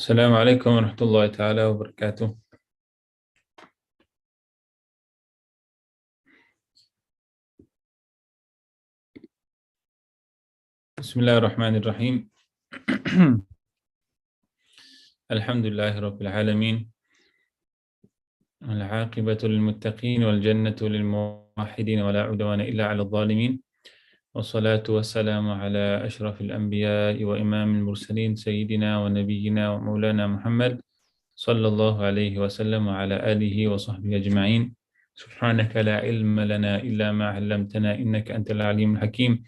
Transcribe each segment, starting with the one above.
السلام عليكم ورحمة الله تعالى وبركاته. بسم الله الرحمن الرحيم. الحمد لله رب العالمين، العاقبة للمتقين والجنة للموحدين ولا عدوان إلا على الظالمين، والصلاة والسلام على أشرف الأنبياء وإمام المرسلين سيدنا ونبينا ومولانا محمد صلى الله عليه وسلم وعلى آله وصحبه أجمعين. سبحانك لا علم لنا إلا ما علمتنا إنك أنت العليم الحكيم.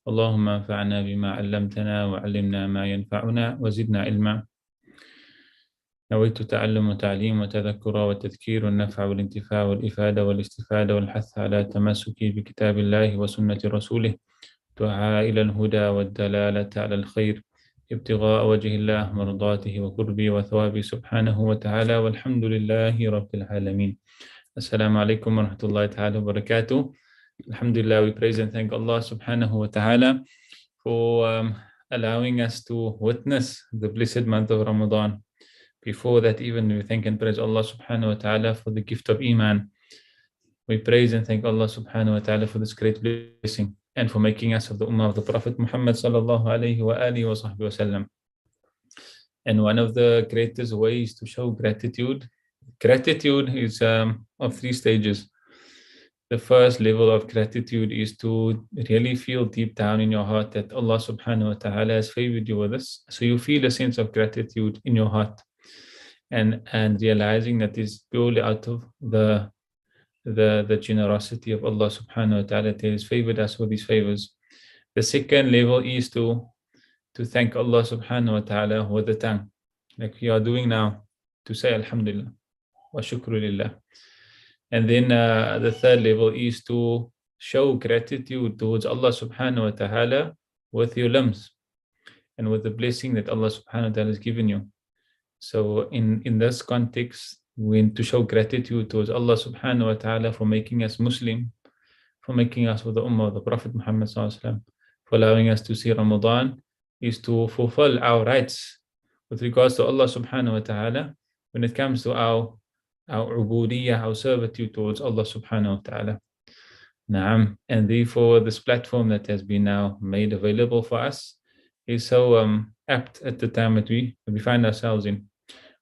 اللهم انفعنا بما علمتنا وعلمنا ما ينفعنا وزدنا علما. نويت تعلم وتعليم وتذكر والتذكير والنفع والانتفاع والإفادة والاستفادة والحث على التمسك بكتاب الله وسنة رسوله، دعاء إلى الهدى والدلالة على الخير، ابتغاء وجه الله مرضاته وقربه وثوابه سبحانه وتعالى، والحمد لله رب العالمين. Assalamu alaikum wa rahmatullahi ta'ala wa barakatuh. Alhamdulillah, we praise and thank Allah subhanahu wa ta'ala for allowing us to witness the blessed month of Ramadan. Before that, even we thank and praise Allah subhanahu wa ta'ala for the gift of Iman. We praise and thank Allah subhanahu wa ta'ala for this great blessing and for making us of the Ummah of the Prophet Muhammad sallallahu alayhi wa alihi wa sahbihi wa sallam. And one of the greatest ways to show gratitude is of three stages. The first level of gratitude is to really feel deep down in your heart that Allah subhanahu wa ta'ala has favored you with this. So you feel a sense of gratitude in your heart and realizing that is purely out of the generosity of Allah subhanahu wa ta'ala that has favored us with these favors. The second level is to thank Allah subhanahu wa ta'ala with the tongue, like we are doing now, to say Alhamdulillah wa shukru lillah. And then the third level is to show gratitude towards Allah subhanahu wa ta'ala with your limbs and with the blessing that Allah subhanahu wa ta'ala has given you. So in this context, we need to show gratitude towards Allah subhanahu wa ta'ala for making us Muslim, for making us with the Ummah of the Prophet Muhammad sallallahu alaihi wasallam, for allowing us to see Ramadan, is to fulfill our rights with regards to Allah subhanahu wa ta'ala when it comes to our ubudiyyah, our servitude towards Allah subhanahu wa ta'ala. Naam. And therefore this platform that has been now made available for us is so apt at the time that we find ourselves in.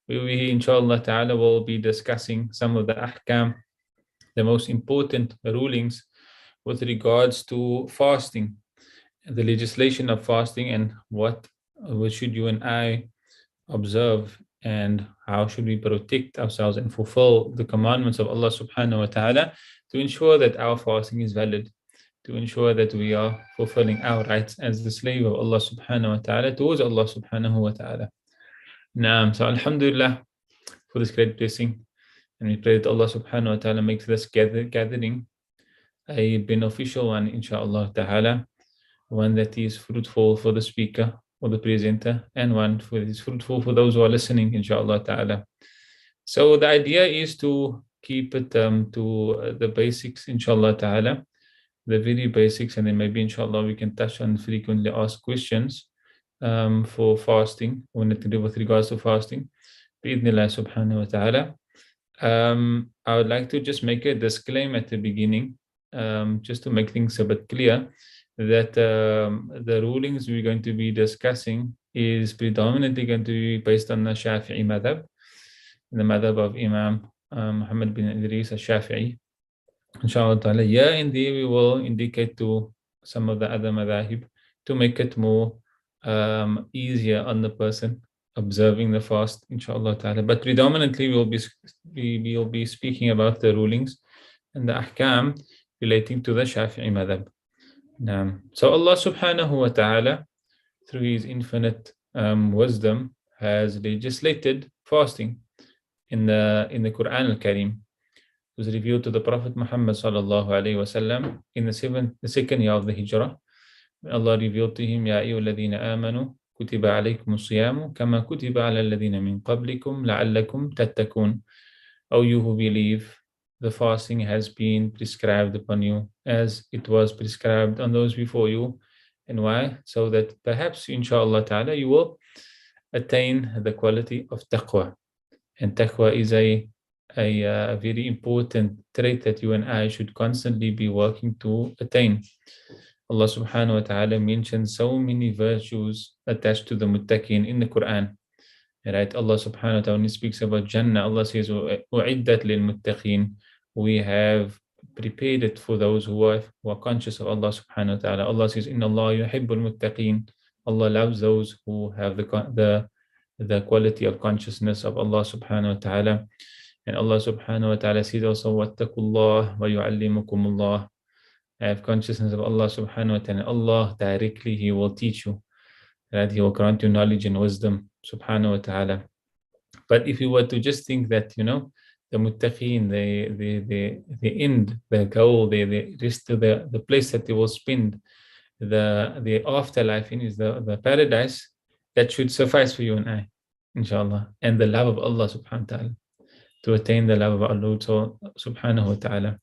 We inshallah ta'ala will be discussing some of the ahkam, the most important rulings with regards to fasting, the legislation of fasting, and what should you and I observe, and how should we protect ourselves and fulfill the commandments of Allah subhanahu wa ta'ala to ensure that our fasting is valid, to ensure that we are fulfilling our rights as the slave of Allah subhanahu wa ta'ala towards Allah subhanahu wa ta'ala. Naam. So alhamdulillah for this great blessing, and we pray that Allah subhanahu wa ta'ala makes this gathering a beneficial one, inshallah ta'ala, one that is fruitful for the speaker or the presenter, and one that is fruitful for those who are listening, inshallah ta'ala. So the idea is to keep it to the basics, inshallah ta'ala, the very basics, and then maybe inshallah we can touch on frequently asked questions for fasting, with regards to fasting, bi'idhnillah subhanahu wa ta'ala. I would like to just make a disclaimer at the beginning, just to make things a bit clear, that the rulings we're going to be discussing is predominantly going to be based on the Shafee madhab, the madhab of Imam Muhammad bin Idris al-Shafi'i, inshallah ta'ala. Yeah, indeed we will indicate to some of the other madhahib to make it more easier on the person observing the fast, inshallah ta'ala. But predominantly we will be speaking about the rulings and the ahkam relating to the Shafi'i madhab. So Allah subhanahu wa ta'ala, through his infinite wisdom, has legislated fasting in the Quran al-Karim. It was revealed to the Prophet Muhammad sallallahu alayhi wa sallam in the second year of the Hijrah. Allah revealed to him, Ya ayyuhalladhina amanu kutiba alaykum as-siyamu kama kutiba ala alladhina min qablikum la'allakum tattaqun. O you who believe, the fasting has been prescribed upon you as it was prescribed on those before you. And why? So that perhaps inshallah ta'ala you will attain the quality of taqwa. And taqwa is a very important trait that you and I should constantly be working to attain. Allah subhanahu wa ta'ala mentions so many virtues attached to the muttaqin in the Quran. Right? Allah subhanahu wa ta'ala, when He speaks about Jannah, Allah says, "U'iddat lil muttaqin." We have prepared it for those who are conscious of Allah subhanahu wa ta'ala. Allah says, "Inna Allah yuhibbul muttaqin." Allah loves those who have the quality of consciousness of Allah subhanahu wa ta'ala. And Allah subhanahu wa ta'ala says also, "Wattaqullah wa yu'allimukumullah." Have consciousness of Allah subhanahu wa ta'ala. Allah directly, He will teach you. Right? He will grant you knowledge and wisdom subhanahu wa ta'ala. But if you were to just think that, the muttaqeen, the end, the goal, the rest of the place that they will spend the afterlife in is the paradise, that should suffice for you and I, inshallah. And the love of Allah subhanahu wa ta'ala, to attain the love of Allah subhanahu wa ta'ala.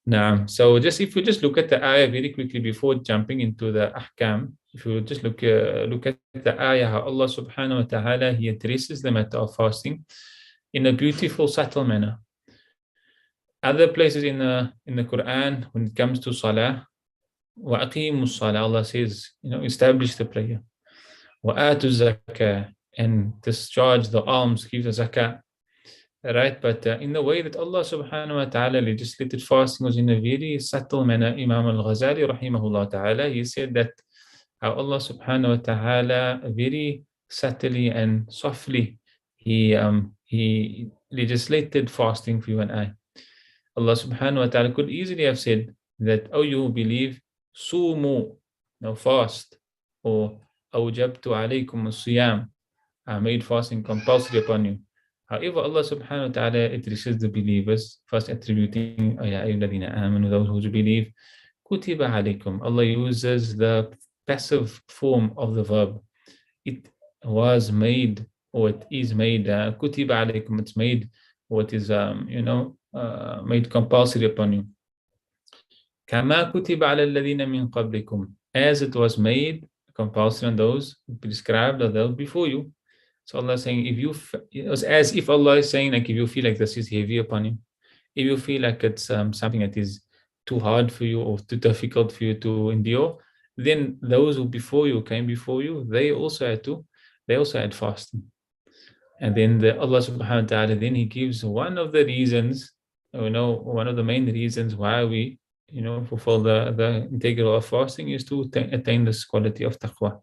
Now, so if we just look at the ayah very quickly before jumping into the ahkam, if you just look at the ayah, how Allah subhanahu wa ta'ala, He addresses the matter of fasting in a beautiful, subtle manner. Other places in the Quran, when it comes to salah, وَأَقِيمُوا الصَّلَاةَ, Allah says, establish the prayer. وَآتُوا الزَّكَاةَ, and discharge the alms, give the zakah. Right, but in the way that Allah subhanahu wa ta'ala legislated fasting was in a very subtle manner. Imam al-Ghazali rahimahullah ta'ala, he said that how Allah subhanahu wa ta'ala very subtly and softly he legislated fasting for you and I. Allah subhanahu wa ta'ala could easily have said that, "Oh, you who believe, sumu," now fast, or awjabtu alaykum as-siyam, I made fasting compulsory upon you. However, Allah subhanahu wa ta'ala addresses the believers, first attributing, "Ya ayyuhalladhina amanu," those who believe, "Kutiba alaykum." Allah uses the passive form of the verb. It was made, or it is made, kutiba alaykum, it's made, or it is, made compulsory upon you. Kama kutiba ala alladhina min qablikum, as it was made compulsory on those prescribed or those before you. So Allah is saying, it's as if Allah is saying, like, if you feel like this is heavy upon you, if you feel like it's something that is too hard for you or too difficult for you to endure, then those who came before you, they also had fasting. And then Allah subhanahu wa ta'ala, then He gives one of the reasons, one of the main reasons why we, fulfill the integral of fasting is to attain this quality of taqwa.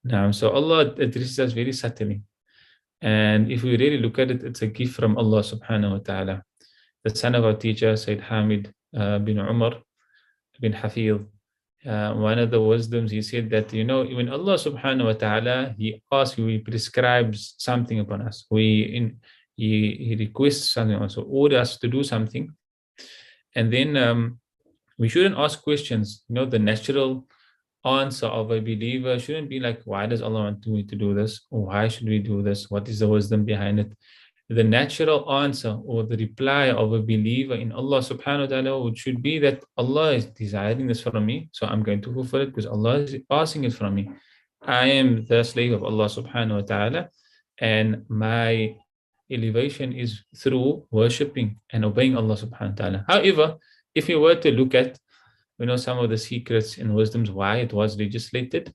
Now, so Allah addresses us very subtly. And if we really look at it, it's a gift from Allah subhanahu wa ta'ala. The son of our teacher, Sayyid Hamid bin Umar bin Hafid, one of the wisdoms, he said that, when Allah subhanahu wa ta'ala, He asks you, He prescribes something upon us. He requests something also, orders us to do something. And then we shouldn't ask questions. The natural answer of a believer shouldn't be like, "Why does Allah want me to do this?" Or "Why should we do this? What is the wisdom behind it?" The natural answer or the reply of a believer in Allah subhanahu wa ta'ala should be that Allah is desiring this from me, so I'm going to fulfill it because Allah is asking it from me. I am the slave of Allah subhanahu wa ta'ala, and my elevation is through worshipping and obeying Allah subhanahu wa ta'ala. However, if you were to look at some of the secrets and wisdoms why it was legislated,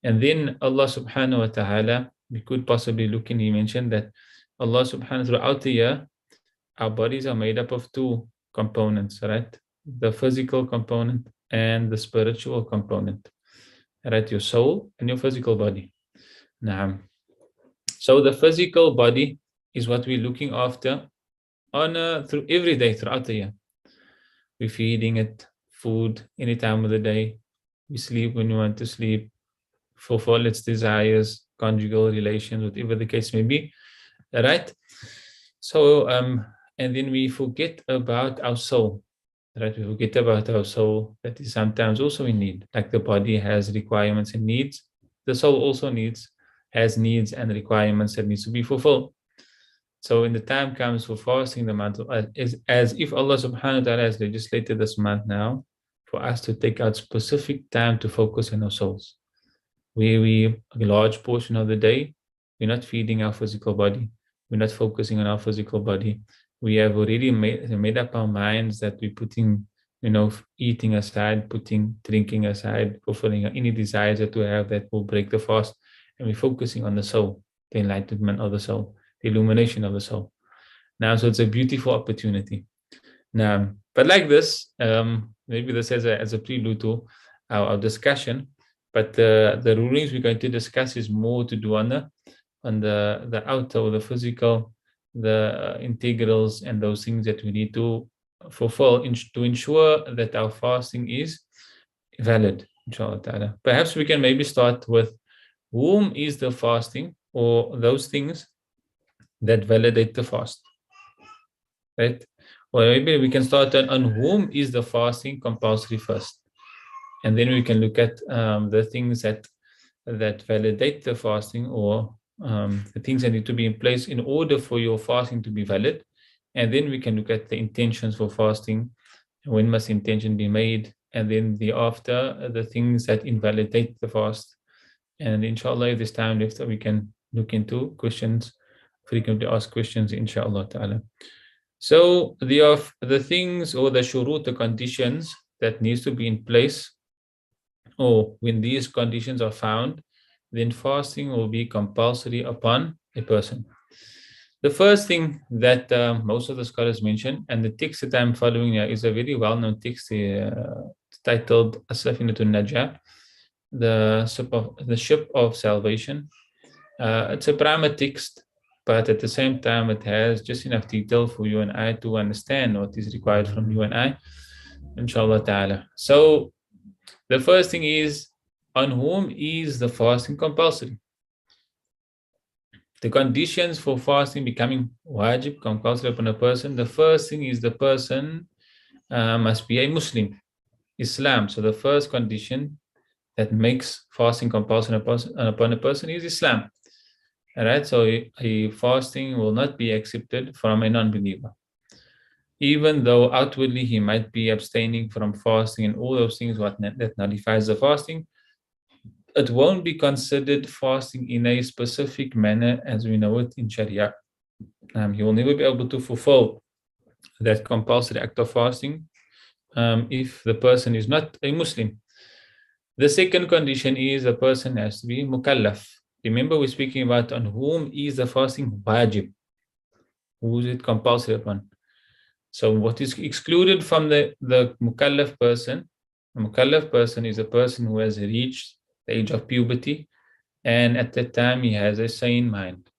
and then Allah subhanahu wa ta'ala, we could possibly look in, He mentioned that Allah subhanahu throughout the year, our bodies are made up of two components, right? The physical component and the spiritual component, right? Your soul and your physical body. Now, so the physical body is what we're looking after through every day throughout the year. We're feeding it food any time of the day. We sleep when we want to sleep, fulfill its desires, conjugal relations, whatever the case may be, right? So, and then we forget about our soul, right? We forget about our soul that is sometimes also in need. Like the body has requirements and needs, the soul also has needs and requirements that needs to be fulfilled. So when the time comes for fasting the month, as if Allah subhanahu wa ta'ala has legislated this month now for us to take out specific time to focus on our souls. A large portion of the day We're not feeding our physical body. We're not focusing on our physical body. We have already made up our minds that we're putting, eating aside, putting drinking aside, fulfilling any desires that we have that will break the fast. And we're focusing on the soul, the enlightenment of the soul, the illumination of the soul. Now, so it's a beautiful opportunity. Now, but like this, maybe this as a prelude to our discussion. But the rulings we're going to discuss is more to do on the outer or the physical, the integrals and those things that we need to fulfill to ensure that our fasting is valid, inshallah ta'ala. Perhaps we can maybe start with whom is the fasting or those things that validate the fast, right? Or maybe we can start on whom is the fasting compulsory first, and then we can look at the things that validate the fasting, or the things that need to be in place in order for your fasting to be valid. And then we can look at the intentions for fasting, when must intention be made, and then thereafter the things that invalidate the fast. And inshallah, if there's time left, we can look into questions, frequently asked questions, inshallah ta'ala. So the things or the shurut, the conditions that needs to be in place, or when these conditions are found, then fasting will be compulsory upon a person. The first thing that most of the scholars mention, and the text that I'm following here is a very well-known text titled As-Safinatun Najah, the ship of salvation. It's a primer text, but at the same time, it has just enough detail for you and I to understand what is required from you and I, inshallah ta'ala. So the first thing is, on whom is the fasting compulsory? The conditions for fasting becoming wajib, compulsory upon a person, the first thing is the person must be a Muslim, Islam. So the first condition that makes fasting compulsory upon a person is Islam. All right, so a fasting will not be accepted from a non-believer. Even though outwardly he might be abstaining from fasting and all those things that nullifies the fasting, it won't be considered fasting in a specific manner as we know it in Sharia. He will never be able to fulfill that compulsory act of fasting if the person is not a Muslim. The second condition is the person has to be mukallaf. Remember, we're speaking about on whom is the fasting wajib. Who is it compulsory upon? So what is excluded from the mukallaf person? A mukallaf person is a person who has reached the age of puberty, and at that time he has a sane mind.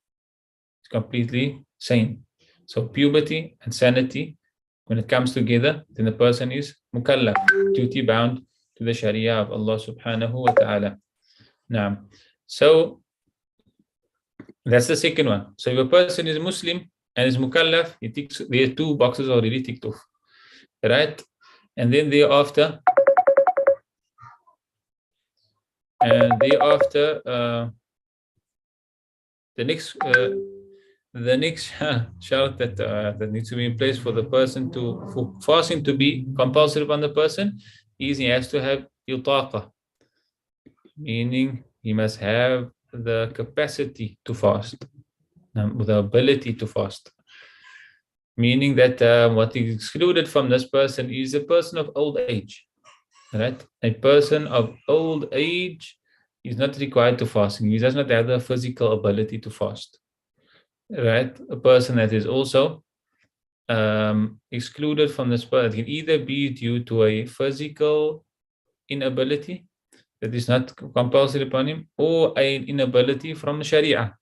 It's completely sane. So puberty and sanity, when it comes together, then the person is mukallaf, duty bound to the Sharia of Allah subhanahu wa ta'ala. Now, so that's the second one. So if a person is Muslim and is mukallaf, he ticks, there are two boxes already ticked off, right? And then thereafter, the next shout that needs to be in place for the person for fasting to be compulsory upon the person is he has to have yutaqa, meaning he must have the capacity to fast, the ability to fast. Meaning that what is excluded from this person is a person of old age, right? A person of old age is not required to fast. He does not have the physical ability to fast, right? A person that is also excluded from this person can either be due to a physical inability that is not compulsory upon him, or an inability from the Sharia.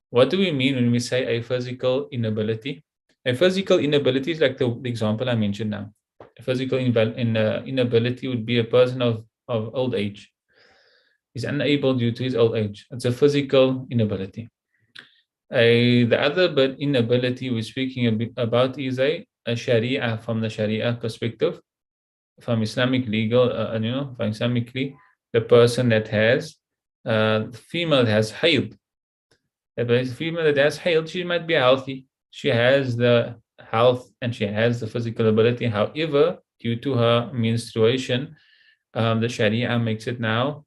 What do we mean when we say a physical inability? A physical inability is like the example I mentioned now. A physical inability would be a person of old age. He's unable due to his old age. It's a physical inability. The other inability we're speaking about is a Sharia, from the Sharia perspective, from Islamic legal, from Islamically, the person that has, female that has haid. A female that has haid, she might be healthy. She has the health and she has the physical ability. However, due to her menstruation, the Sharia makes it now,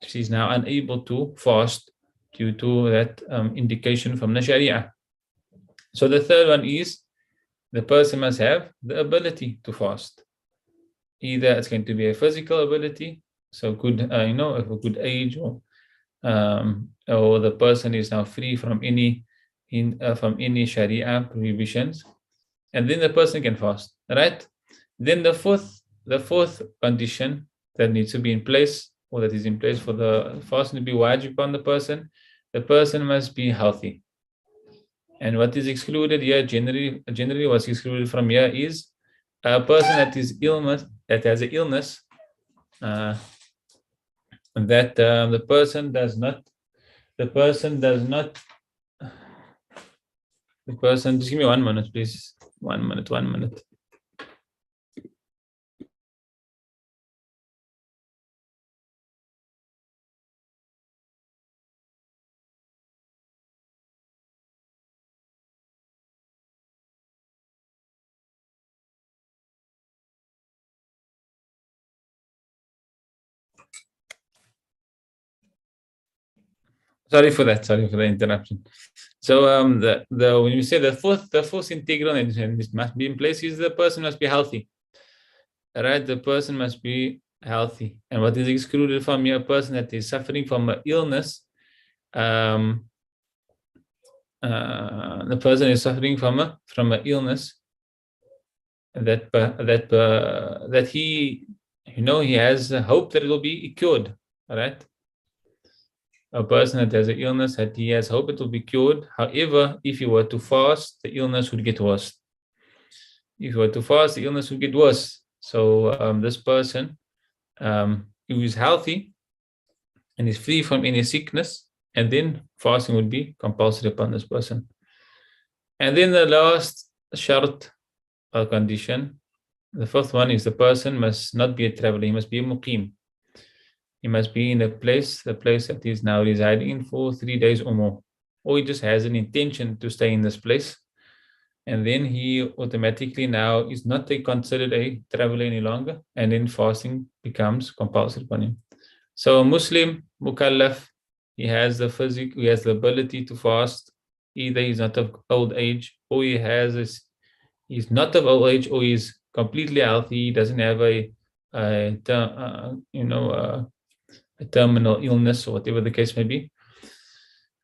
she's now unable to fast due to that indication from the Sharia. So the third one is the person must have the ability to fast. Either it's going to be a physical ability, so good, of a good age, or the person is now free from any Sharia prohibitions, and then the person can fast, right? Then the fourth condition that needs to be in place, or that is in place for the fasting to be wajib upon the person must be healthy. And what is excluded here, generally what's excluded from here is a person that has an illness, that the person does not, just give me 1 minute, please. 1 minute. Sorry for the interruption. So when you say the fourth integral and it must be in place is the person must be healthy. Right? The person must be healthy. And what is excluded from a person that is suffering from an illness, the person is suffering from an illness that he has hope that it will be cured. All right. A person that has an illness that he has hope it will be cured. However, if you were to fast, the illness would get worse. If you were to fast, the illness would get worse. So this person who is healthy and is free from any sickness, and then fasting would be compulsory upon this person. And then the last shart or condition, the fourth one is the person must not be a traveler, he must be a muqim. He must be in the place that he is now residing in for 3 days or more. Or he just has an intention to stay in this place. And then he automatically now is not considered a traveler any longer. And then fasting becomes compulsory upon him. So a Muslim, mukallaf, he has the ability to fast. Either he's not of old age, or he's not of old age, or he's completely healthy. He doesn't have a terminal illness or whatever the case may be.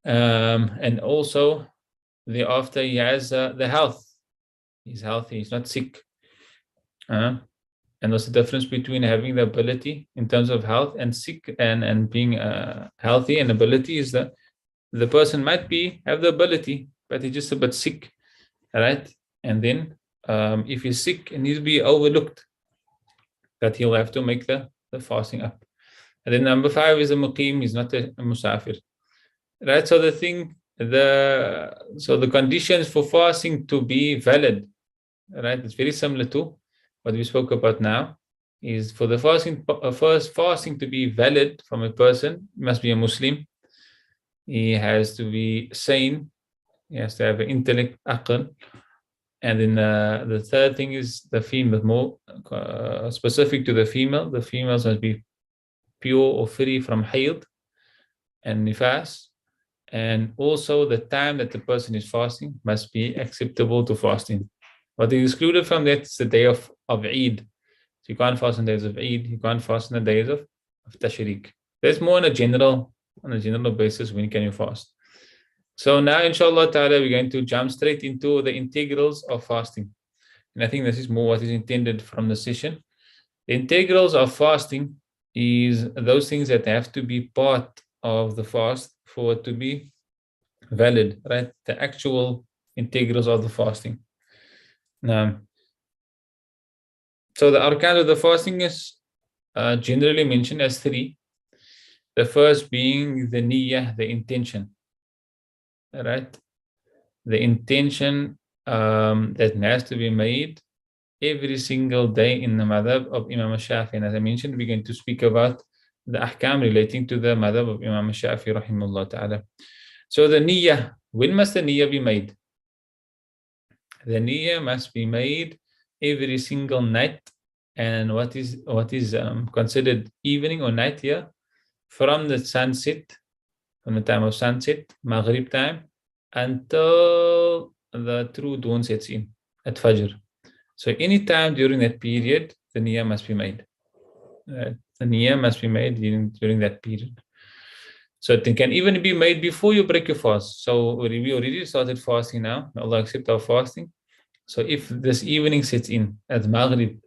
And also thereafter he has the health. He's healthy, he's not sick. And what's the difference between having the ability in terms of health and sick and being healthy? And ability is that the person might have the ability, but he's just a bit sick. All right. And then if he's sick, it needs to be overlooked, that he'll have to make the fasting up. And then number 5 is a muqim, he's not a musafir. Right? So the conditions for fasting to be valid, right? It's very similar to what we spoke about now, is for the fasting to be valid from a person, he must be a Muslim. He has to be sane. He has to have an intellect, aql. And then the third thing is the female, more specific to the female. The females must be pure or free from hayd and nifas. And also the time that the person is fasting must be acceptable to fasting. What is excluded from that is the day of Eid. So you can't fast on days of Eid. You can't fast on the days of Tashriq. There's more on a general basis when can you fast. So now, inshallah ta'ala, we're going to jump straight into the integrals of fasting. And I think this is more what is intended from the session. The integrals of fasting is those things that have to be part of the fast for it to be valid, right? The actual integrals of the fasting. Now, so the arkan of the fasting is generally mentioned as 3. The first being the niyyah, the intention, right? The intention that has to be made every single day in the madhab of Imam Shafee. And as I mentioned, we're going to speak about the ahkam relating to the madhab of Imam Shafee rahimahullah ta'ala. So the niyyah, when must the niyyah be made? The niyyah must be made every single night. And what is considered evening or night here? From the sunset from the time of sunset, Maghrib time, until the true dawn sets in at Fajr. So any time during that period, the niyyah must be made. The niyyah must be made during that period. So it can even be made before you break your fast. So we already started fasting now. May Allah accept our fasting. So if this evening sets in at Maghrib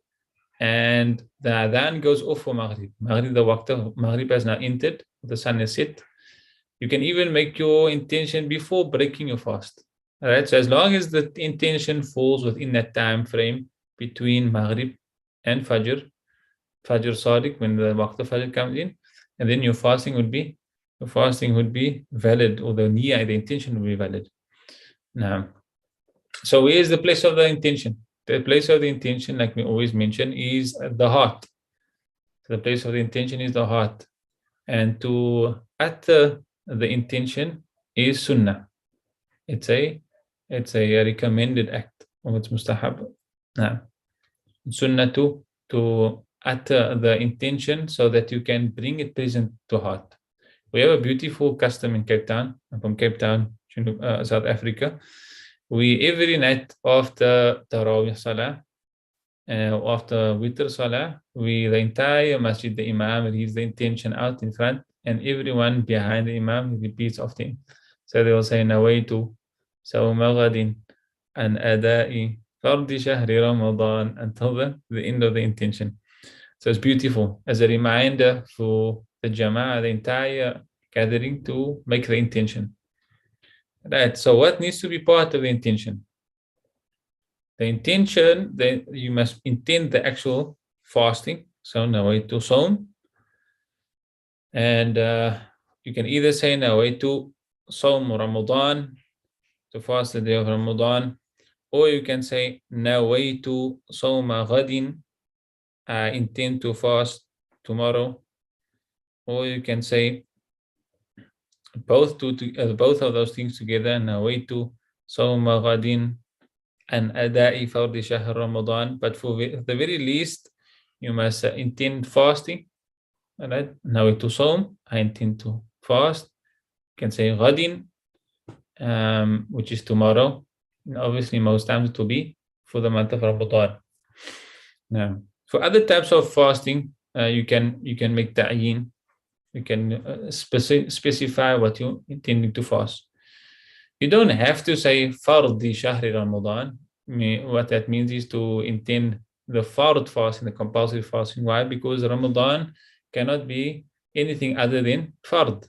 and the adhan goes off for Maghrib, the waqt of Maghrib has now entered, the sun is set, you can even make your intention before breaking your fast. All right. So as long as the intention falls within that time frame between Maghrib and Fajr Sadiq, when the waqt of Fajr comes in, and then your fasting would be valid, or the niyyah, the intention would be valid. Now, so where is the place of the intention? The place of the intention, like we always mention, is the heart. The place of the intention is the heart. And to utter the intention is sunnah. It's a recommended act, or it's mustahab. Now, sunnah to utter the intention so that you can bring it present to heart. We have a beautiful custom in Cape Town. I'm from Cape Town, South Africa. We every night after Tarawih Salah, after Witr Salah, the entire masjid, the Imam reads the intention out in front, and everyone behind the Imam repeats after him. So they will say, Nawaitu Sawma Ghadin an Adai Fardi Shahri Ramadan, until the end of the intention. So it's beautiful as a reminder for the Jama'ah, the entire gathering, to make the intention. Right. So what needs to be part of the intention? The intention, then you must intend the actual fasting. So nawaitu sawm. And you can either say nawaitu sawm Ramadan, to fast the day of Ramadan, or you can say nawaitu sawma ghadin, I intend to fast tomorrow, or you can say both of those things together, nawaitu sawma ghadin an adai fardi shahr Ramadan. But for the very least, you must intend fasting. All right, nawaitu sawm, I intend to fast. You can say ghadin, which is tomorrow. And obviously, most times it will be for the month of Ramadan. Now, for other types of fasting, you can make ta'yin. You can specify what you're intending to fast. You don't have to say fardi shahri Ramadan. What that means is to intend the fard fasting, the compulsory fasting. Why? Because Ramadan cannot be anything other than fard.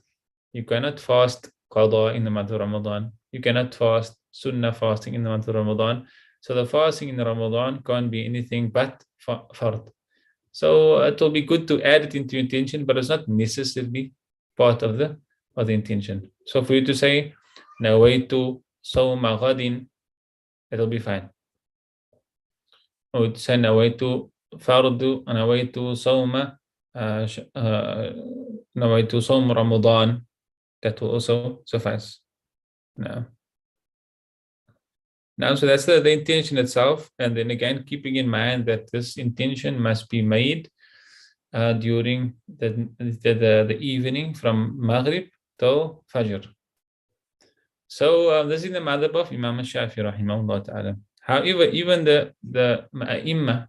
You cannot fast qada in the month of Ramadan. You cannot fast sunnah fasting in the month of Ramadan. So the fasting in Ramadan can't be anything but fard. So it will be good to add it into your intention, but it's not necessarily part of the intention. So for you to say nawaitu sawma ghadin, it'll be fine. Or to say nawaitu fardu, nawaitu sawma nawaitu sawm Ramadan, that will also suffice. Now, so that's the intention itself. And then again, keeping in mind that this intention must be made during the evening from Maghrib till Fajr. So this is the madhab of Imam Shafee rahimahullah ta'ala. However, even the Imam,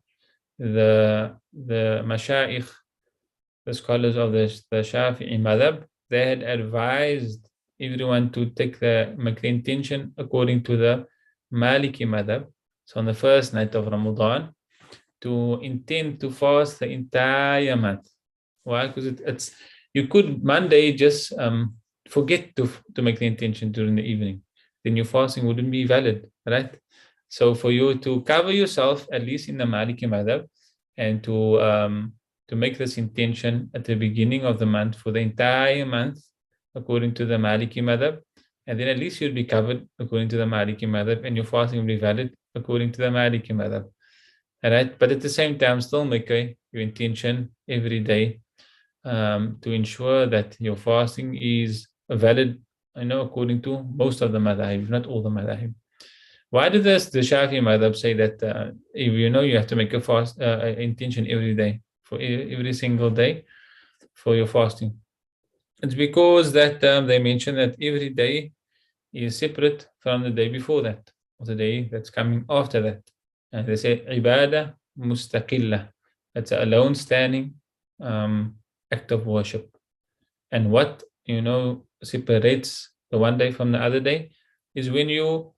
the Mashayikh, the scholars of the Shafi'i madhab, they had advised everyone to make the intention according to the Maliki madhab. So on the first night of Ramadan, to intend to fast the entire month. Why? Because it's you could Monday just forget to make the intention during the evening. Then your fasting wouldn't be valid, right? So for you to cover yourself, at least in the Maliki madhab, and to make this intention at the beginning of the month for the entire month, according to the Maliki madhab, and then at least you'll be covered according to the Maliki madhab, and your fasting will be valid according to the Maliki madhab. All right, but at the same time, still make your intention every day to ensure that your fasting is valid, according to most of the madhab, not all the madhab. Why did the Shafi madhab say that if you have to make a fast intention every day, for every single day for your fasting? It's because that they mention that every day is separate from the day before that, or the day that's coming after that. And they say ibadah mustaqillah. That's an alone standing act of worship. And what separates the one day from the other day is when you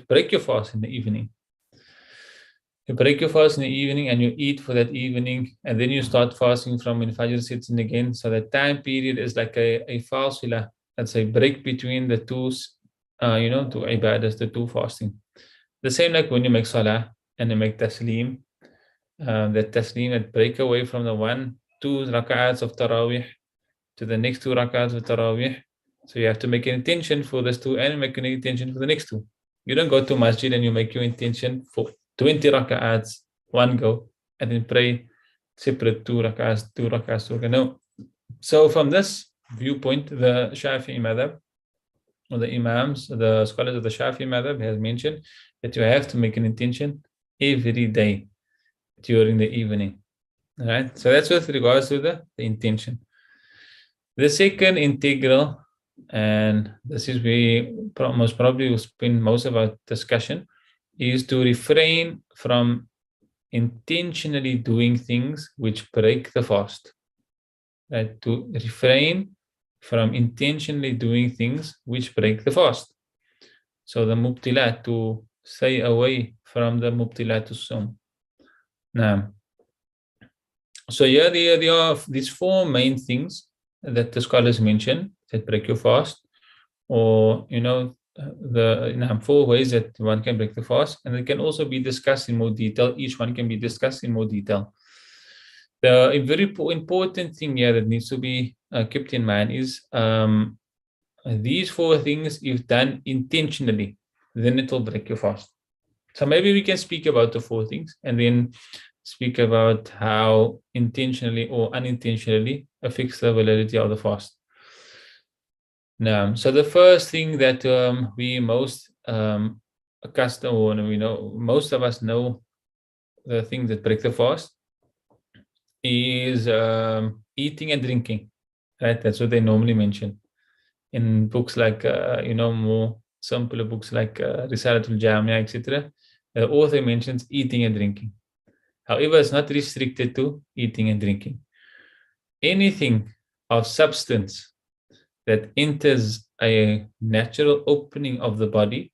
break your fast in the evening. You break your fast in the evening and you eat for that evening, and then you start fasting from when Fajr sits in again. So that time period is like a fasila. That's a break between the two, two ibadahs, the two fasting. The same like when you make salah and you make taslim, that taslim, that break away from the two rak'ats of tarawih to the next two rak'ats of tarawih. So you have to make an intention for this two and make an intention for the next two. You don't go to masjid and you make your intention for 20 rak'ats, one go, and then pray separate two rak'ats, two rak'ats, two rak'ats. No. So from this viewpoint, the Shafii madhab, or the imams, the scholars of the Shafii madhab has mentioned that you have to make an intention every day during the evening. All right. So that's with regards to the intention. The second integral, and this is where most probably we'll spend most of our discussion, is to refrain from intentionally doing things which break the fast. Right? To refrain from intentionally doing things which break the fast. So the mubtilat, to stay away from the mubtilat as-sawm. Now, so here there are these four main things that the scholars mention that break your fast, or the four ways that one can break the fast, and it can also be discussed in more detail. Each one can be discussed in more detail. The very important thing here that needs to be kept in mind is these four things, if done intentionally, then it will break your fast. So maybe we can speak about the four things and then speak about how intentionally or unintentionally affects the validity of the fast. Now, so the first thing that we most accustomed, or most of us know, the thing that break the fast is eating and drinking, right? That's what they normally mention in books like more simpler books like Risalatul Jamia, etc. The author mentions eating and drinking. However, it's not restricted to eating and drinking. Anything of substance that enters a natural opening of the body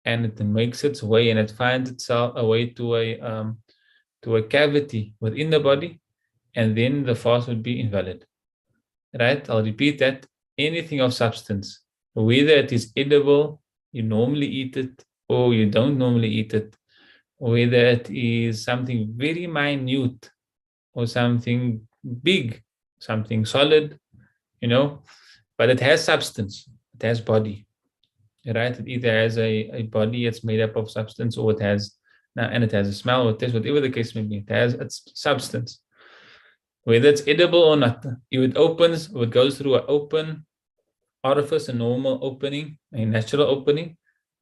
and it makes its way and it finds itself a way to a cavity within the body, and then the fast would be invalid. Right? I'll repeat that. Anything of substance, whether it is edible, you normally eat it, or you don't normally eat it, whether it is something very minute or something big, something solid, but it has substance, it has body, right? It either has a body that's made up of substance, or it has a smell or taste, whatever the case may be, it has its substance. Whether it's edible or not, if it goes through an open orifice, a normal opening, a natural opening,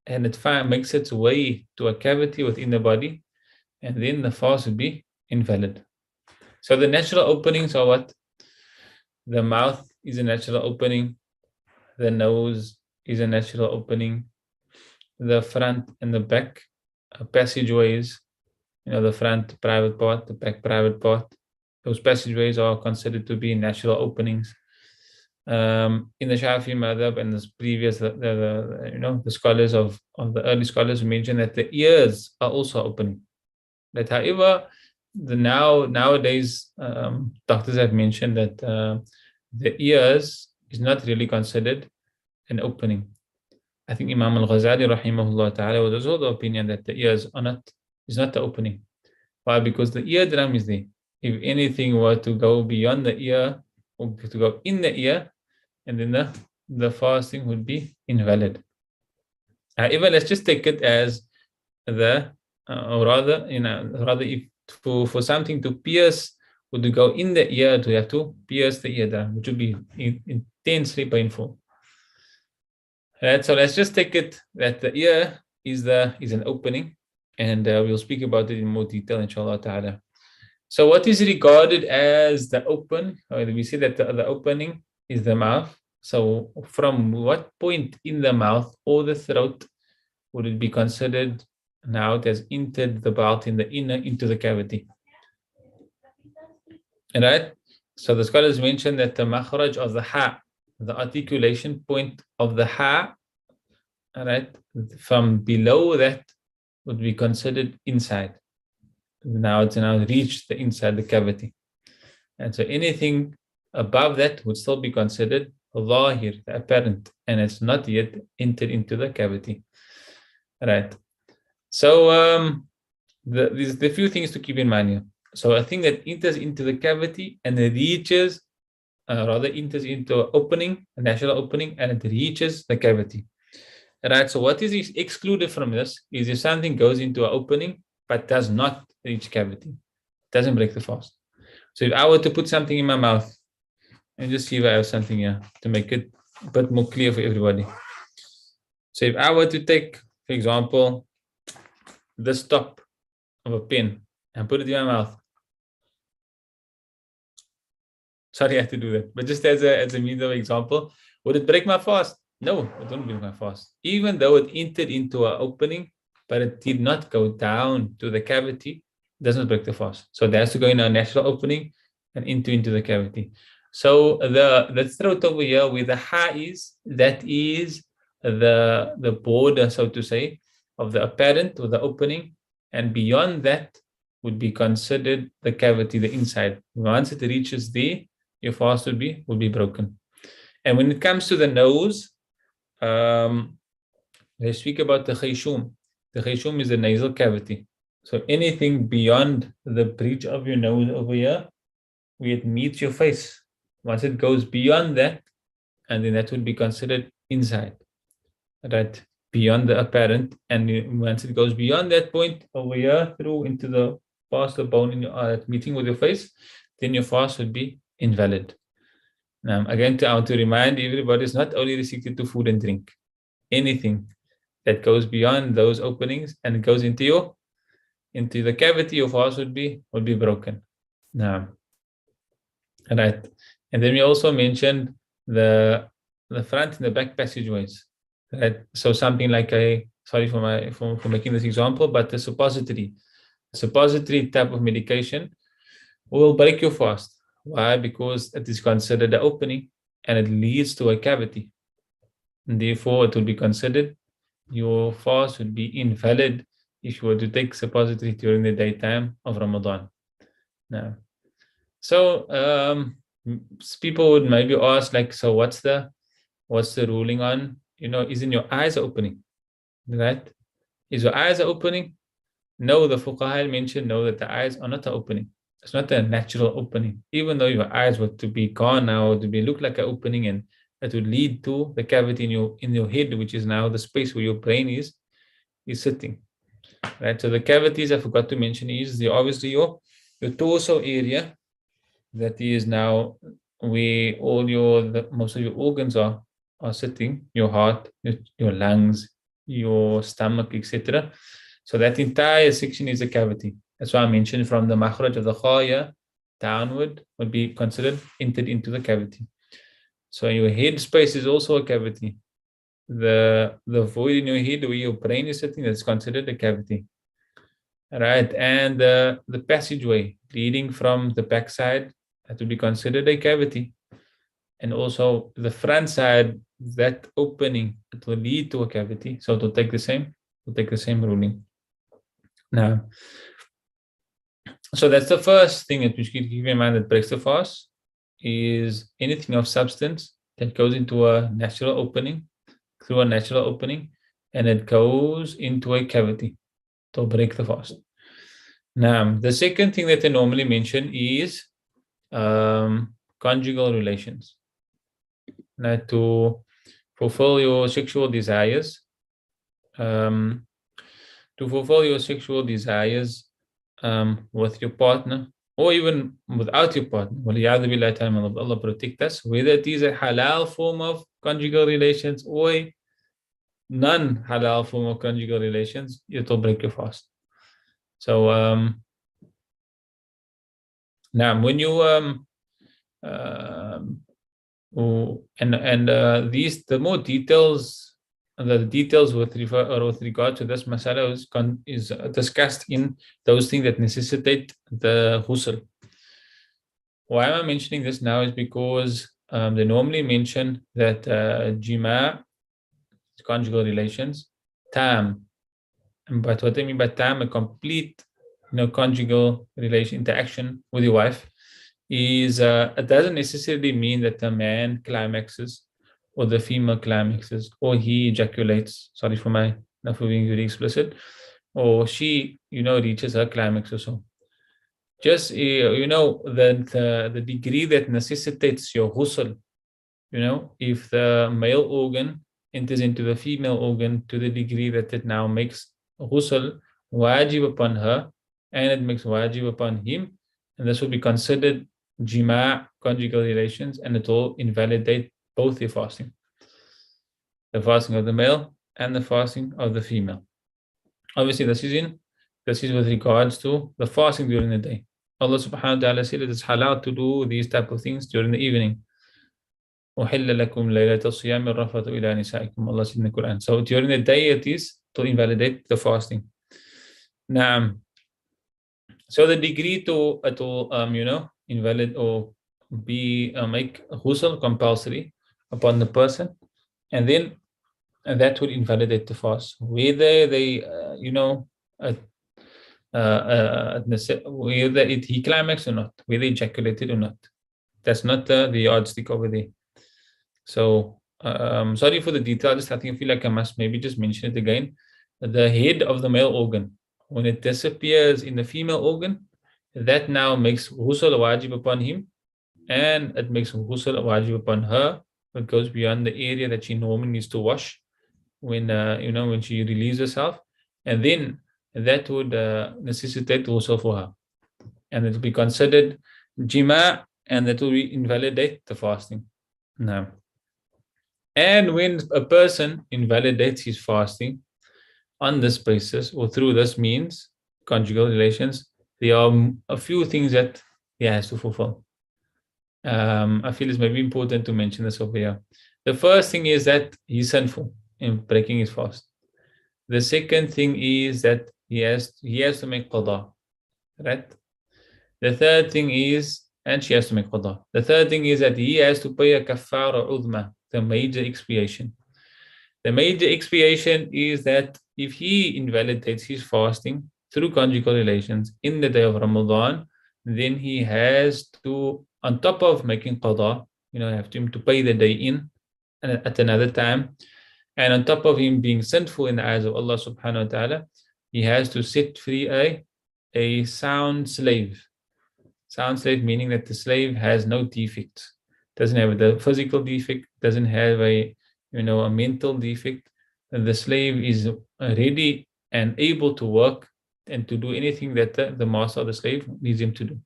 and it makes its way to a cavity within the body, and then the fast would be invalid. So the natural openings are what? The mouth is a natural opening, the nose is a natural opening, the front and the back passageways, the front private part, the back private part, those passageways are considered to be natural openings. In the Shafii madhab and the previous, the scholars of the early scholars mentioned that the ears are also opening. That, however, nowadays doctors have mentioned that the ears is not really considered an opening. I think Imam al-Ghazali rahimahullah ta'ala was also the opinion that the ears is not the opening. Why? Because the eardrum is there. If anything were to go beyond the ear or to go in the ear, and then the fasting would be invalid. However, let's just take it as or rather if for something to pierce or to go in the ear, to have to pierce the eardrum, which would be intensely painful. Right, so let's just take it that the ear is an opening, and we'll speak about it in more detail, inshallah ta'ala. So what is regarded as the open, or we say that the opening is the mouth. So from what point in the mouth or the throat would it be considered now it has entered the mouth in the inner into the cavity? All right. So the scholars mentioned that the makhraj of the ha, the articulation point of the ha, all right, from below that would be considered inside. Now it's now reached the inside the cavity. And so anything above that would still be considered zahir, the apparent, and it's not yet entered into the cavity. Right. So there's a few things to keep in mind here. So a thing that enters into the cavity and it reaches, rather enters into an opening, a natural opening, and it reaches the cavity. Right. So what is excluded from this is if something goes into an opening but does not reach cavity, doesn't break the fast. So if I were to put something in my mouth, and just see if I have something here to make it a bit more clear for everybody. So if I were to take, for example, this top of a pen and put it in my mouth. Sorry, I had to do that. But just as a means of example, would it break my fast? No, it wouldn't break my fast. Even though it entered into an opening, but it did not go down to the cavity, it doesn't break the fast. So it has to go in a natural opening and into the cavity. So the throat over here where the ha is, that is the border, so to say, of the apparent or the opening. And beyond that would be considered the cavity, the inside. Once it reaches there, your fast would be broken. And when it comes to the nose, they speak about the khayshum. The khayshum is the nasal cavity. So anything beyond the bridge of your nose over here, where it meets your face, once it goes beyond that, and then that would be considered inside, right? Beyond the apparent, and once it goes beyond that point over here through into the past the bone in your meeting with your face, then your fast would be invalid. Now, again, I want to remind everybody, it's not only restricted to food and drink. Anything that goes beyond those openings and goes into the cavity, your fast would be broken. Now, right, and then we also mentioned the front and the back passageways. Right, so something like sorry for making this example, but the suppository type of medication will break your fast. Why? Because it is considered an opening and it leads to a cavity. And therefore, it will be considered your fast would be invalid if you were to take suppository during the daytime of Ramadan. Now, so people would maybe ask, like, so what's the ruling on, isn't your eyes opening? Right? Is your eyes opening? No, the fuqaha mentioned no, that the eyes are not opening. It's not a natural opening. Even though your eyes were to be gone now, to be look like an opening, and that would lead to the cavity in your head, which is now the space where your brain is sitting. Right. So the cavities I forgot to mention is obviously your torso area, that is now where all most of your organs are sitting, your heart, your lungs, your stomach, etc. So that entire section is a cavity. That's why I mentioned from the makhraj of the khaya downward would be considered entered into the cavity. So your head space is also a cavity. The void in your head where your brain is sitting, that's considered a cavity. Right, and the passageway leading from the backside, that would be considered a cavity. And also the front side, that opening, it will lead to a cavity. So it will take the same ruling. Now, so that's the first thing that we should keep in mind that breaks the fast is anything of substance that goes into a natural opening, through a natural opening, and it goes into a cavity to break the fast. Now, the second thing that they normally mention is conjugal relations. Now, to fulfill your sexual desires, with your partner, or even without your partner, Allah protect us, whether it is a halal form of conjugal relations or a non-halal form of conjugal relations, it will break your fast. So Now, when you um, these the more details, the details with regard to this masala is discussed in those things that necessitate the ghusl. Why am I mentioning this now is because they normally mention that jima, conjugal relations, tam, but what I mean by tam, a complete, conjugal relation interaction with your wife, is it doesn't necessarily mean that the man climaxes or the female climaxes or he ejaculates. Sorry for my not for being very explicit, or she, reaches her climax or so. Just the degree that necessitates your ghusl. If the male organ enters into the female organ to the degree that it now makes ghusl wajib upon her and it makes wajib upon him, and this will be considered jima, conjugal relations, and it will invalidate both their fasting. The fasting of the male and the fasting of the female. Obviously, this is with regards to the fasting during the day. Allah subhanahu wa ta'ala said it is halal to do these type of things during the evening. أُحِلَّ لَكُمْ لَيْلَةَ الصِّيَامِ الرَّفَثُ إِلَى نِسَائِكُمْ, Allah said in the Quran. So during the day it is to invalidate the fasting. Now, so the degree to it will invalid or be make ghusl compulsory upon the person, and then that will invalidate the fast, whether they whether he climaxed or not, whether ejaculated or not. That's not the yardstick over there. So sorry for the detail. I feel like I must maybe just mention it again. The head of the male organ, when it disappears in the female organ, that now makes ghusl wajib upon him, and it makes ghusl wajib upon her. It goes beyond the area that she normally needs to wash when when she relieves herself, and then that would necessitate ghusl for her, and it will be considered jima, and that will invalidate the fasting. Now, and when a person invalidates his fasting on this basis or through this means, conjugal relations, there are a few things that he has to fulfill. I feel it's maybe important to mention this over here. The first thing is that he's sinful in breaking his fast. The second thing is that he has to make qada, right? The third thing is, and she has to make qada. The third thing is that he has to pay a kafara udma, the major expiation. The major expiation is that if he invalidates his fasting through conjugal relations in the day of Ramadan, then he has to, on top of making qada, have to pay the day in at another time. And on top of him being sinful in the eyes of Allah subhanahu wa ta'ala, he has to set free a sound slave. Sound slave meaning that the slave has no defects, doesn't have the physical defect, doesn't have a mental defect. And the slave is ready and able to work and to do anything that the master of the slave needs him to do.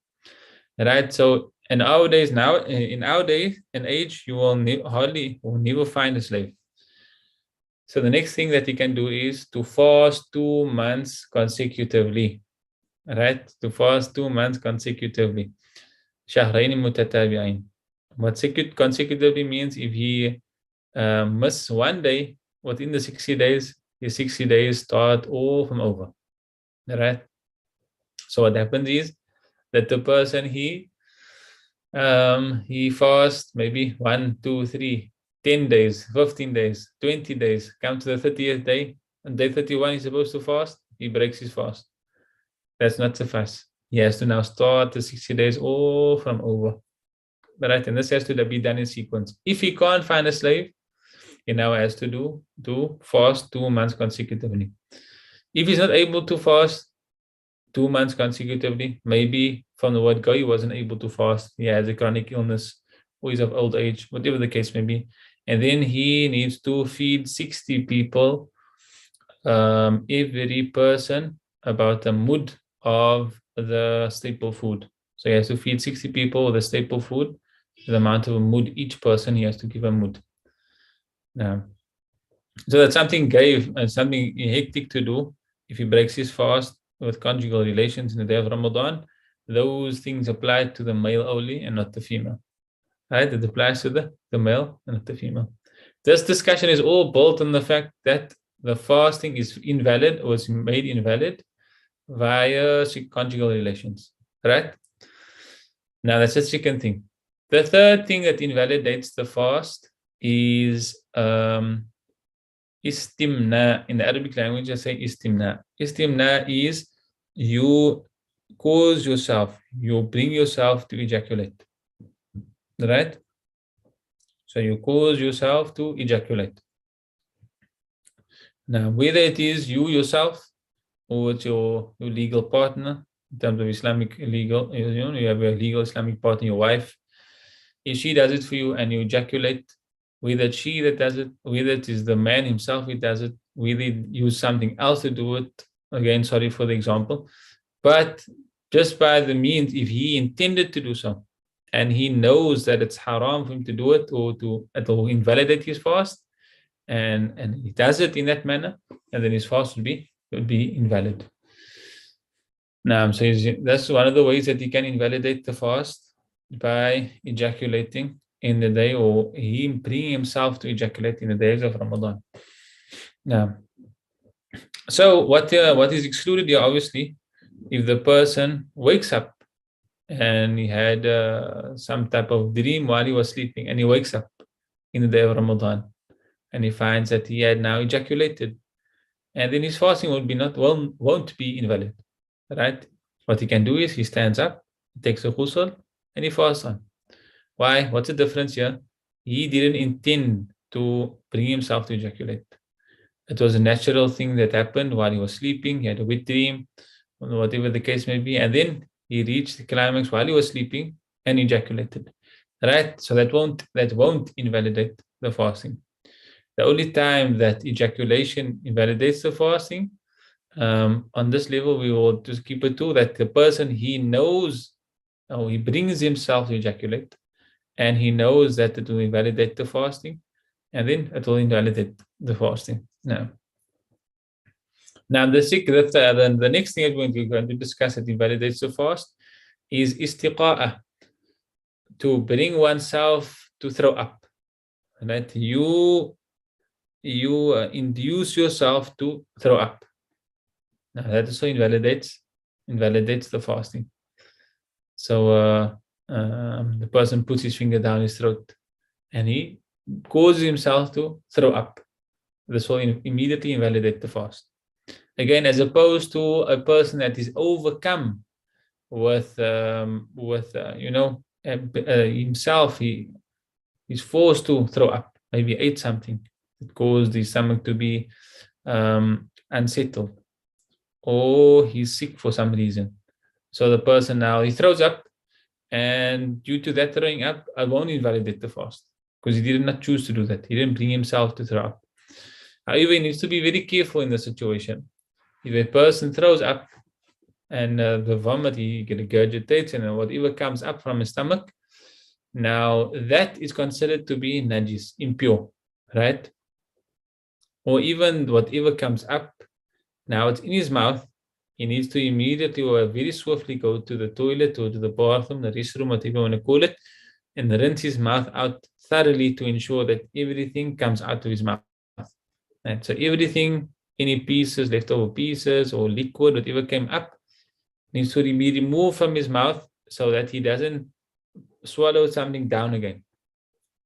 Right? So in our days now, in our day and age, you will hardly or never find a slave. So the next thing that he can do is to fast 2 months consecutively. Right? To fast 2 months consecutively. شهرين متتابعين. What consecutively means, if he miss one day within the 60 days, his 60 days start all from over. Right? So what happens is that the person he fasts maybe 1, 2, 3, 10 days, 15 days, 20 days, come to the 30th day, and day 31 he's supposed to fast, he breaks his fast. That's not suffice. He has to now start the 60 days all from over. Right? And this has to be done in sequence. If he can't find a slave, he now has to fast 2 months consecutively. If he's not able to fast 2 months consecutively, maybe from the word go, he wasn't able to fast, he has a chronic illness, or he's of old age, whatever the case may be, and then he needs to feed 60 people, every person about a mud of the staple food. So he has to feed 60 people the staple food, the amount of a mud each person he has to give a mud. Now, so that's something hectic to do if he breaks his fast with conjugal relations in the day of Ramadan. those things apply to the male only and not the female. Right? It applies to the male and not the female. This discussion is all built on the fact that the fasting is invalid or is made invalid via conjugal relations. Right? Now that's the second thing. The third thing that invalidates the fast is istimna. In the Arabic language, I say istimna. Istimna is you cause yourself, you bring yourself to ejaculate. Right? So you cause yourself to ejaculate. Now, whether it is you yourself or it's your legal partner, in terms of Islamic legal, you have a legal Islamic partner, your wife, if she does it for you and you ejaculate, whether it's she that does it, whether it is the man himself who does it, whether you use something else to do it, again, sorry for the example, but just by the means, if he intended to do so, and he knows that it's haram for him to do it or it will invalidate his fast, and he does it in that manner, and then his fast would be invalid. Now, so that's one of the ways that he can invalidate the fast, by ejaculating in the day, or he bringing himself to ejaculate in the days of Ramadan. Now, so what is excluded here, obviously, if the person wakes up and he had some type of dream while he was sleeping, and he wakes up in the day of Ramadan, and he finds that he had now ejaculated, and then his fasting won't be invalid, right? What he can do is he stands up, takes a ghusl, and he fasts on. Why? What's the difference here? He didn't intend to bring himself to ejaculate. It was a natural thing that happened while he was sleeping. He had a wet dream, whatever the case may be, and then he reached the climax while he was sleeping and ejaculated. Right? So that won't invalidate the fasting. The only time that ejaculation invalidates the fasting, on this level, we will just keep it to that the person, he knows, or he brings himself to ejaculate, and he knows that it will invalidate the fasting, and then it will invalidate the fasting. Now the next thing we're going to discuss that invalidates the fast is istiqa'ah, to bring oneself to throw up. Right? You induce yourself to throw up. Now that also invalidates the fasting. So the person puts his finger down his throat and he causes himself to throw up. This will immediately invalidate the fast. Again, as opposed to a person that is overcome with himself, he's forced to throw up. Maybe ate something that caused his stomach to be unsettled, or he's sick for some reason. So the person now, he throws up, and due to that throwing up, I won't invalidate the fast, because he did not choose to do that. He didn't bring himself to throw up. However, he needs to be very careful in the situation. If a person throws up and the vomit, he regurgitates, and whatever comes up from his stomach, now that is considered to be najis, impure, right? Or even whatever comes up, now it's in his mouth, he needs to immediately or very swiftly go to the toilet or to the bathroom, the restroom, whatever you want to call it, and rinse his mouth out thoroughly to ensure that everything comes out of his mouth. And so everything, any pieces, leftover pieces or liquid, whatever came up, needs to be removed from his mouth so that he doesn't swallow something down again.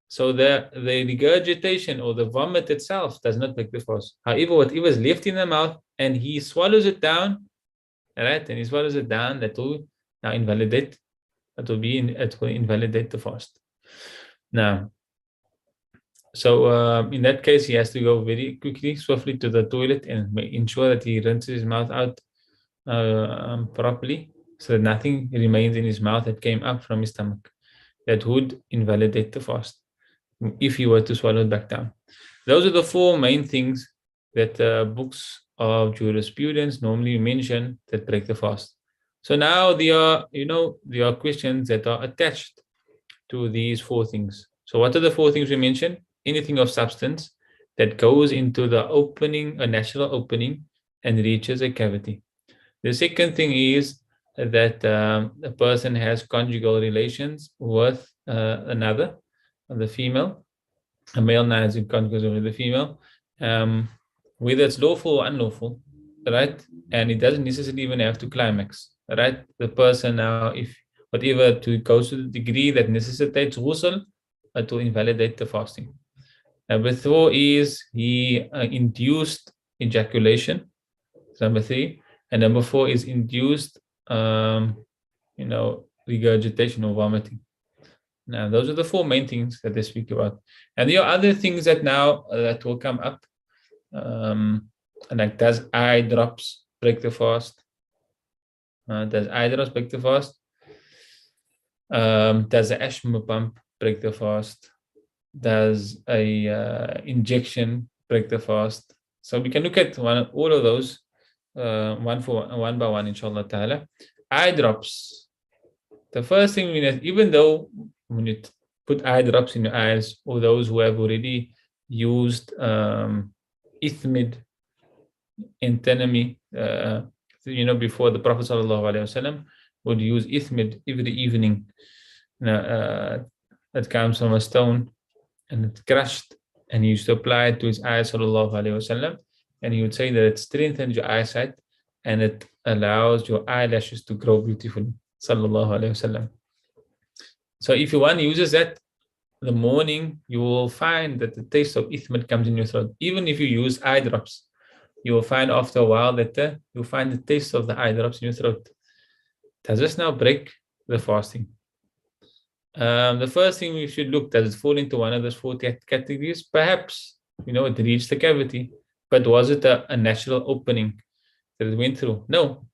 So the regurgitation or the vomit itself does not break the fast. However, whatever is left in the mouth and he swallows it down, right? And he swallows it down, that will now invalidate. It will invalidate the fast. Now, so in that case, he has to go very quickly, swiftly to the toilet and ensure that he rinses his mouth out properly, so that nothing remains in his mouth that came up from his stomach. That would invalidate the fast if he were to swallow it back down. Those are the four main things that books of jurisprudence normally mention that break the fast. So now there are questions that are attached to these four things. So what are the four things we mentioned? Anything of substance that goes into the opening, a natural opening, and reaches a cavity. The second thing is that a person has conjugal relations with another, the female, a male now has conjugal relations with the female, whether it's lawful or unlawful, right? And it doesn't necessarily even have to climax, right? The person now, if whatever to goes to the degree that necessitates ghusl, it will invalidate the fasting. Number 4 is he induced ejaculation. Number 3, and number 4 is induced, regurgitation or vomiting. Now, those are the 4 main things that they speak about, and there are other things that now that will come up, like does eye drops break the fast? Does eye drops break the fast? Does the asthma pump break the fast? Does a injection break the fast? So we can look at all of those one by one, inshallah ta'ala. Eye drops. The first thing we need, even though when you put eye drops in your eyes, or those who have already used ithmid antenemy, before the Prophet ﷺ would use ithmid every evening. It comes from a stone and it's crushed, and he used to apply it to his eyes, ﷺ, and he would say that it strengthens your eyesight and it allows your eyelashes to grow beautifully, ﷺ. So if one uses that in the morning, you will find that the taste of ithmid comes in your throat. Even if you use eye drops, you will find after a while that you'll find the taste of the eye drops in your throat. Does this now break the fasting? The first thing we should look, does it fall into one of those 4 categories? Perhaps, it reached the cavity, but was it a natural opening that it went through? No,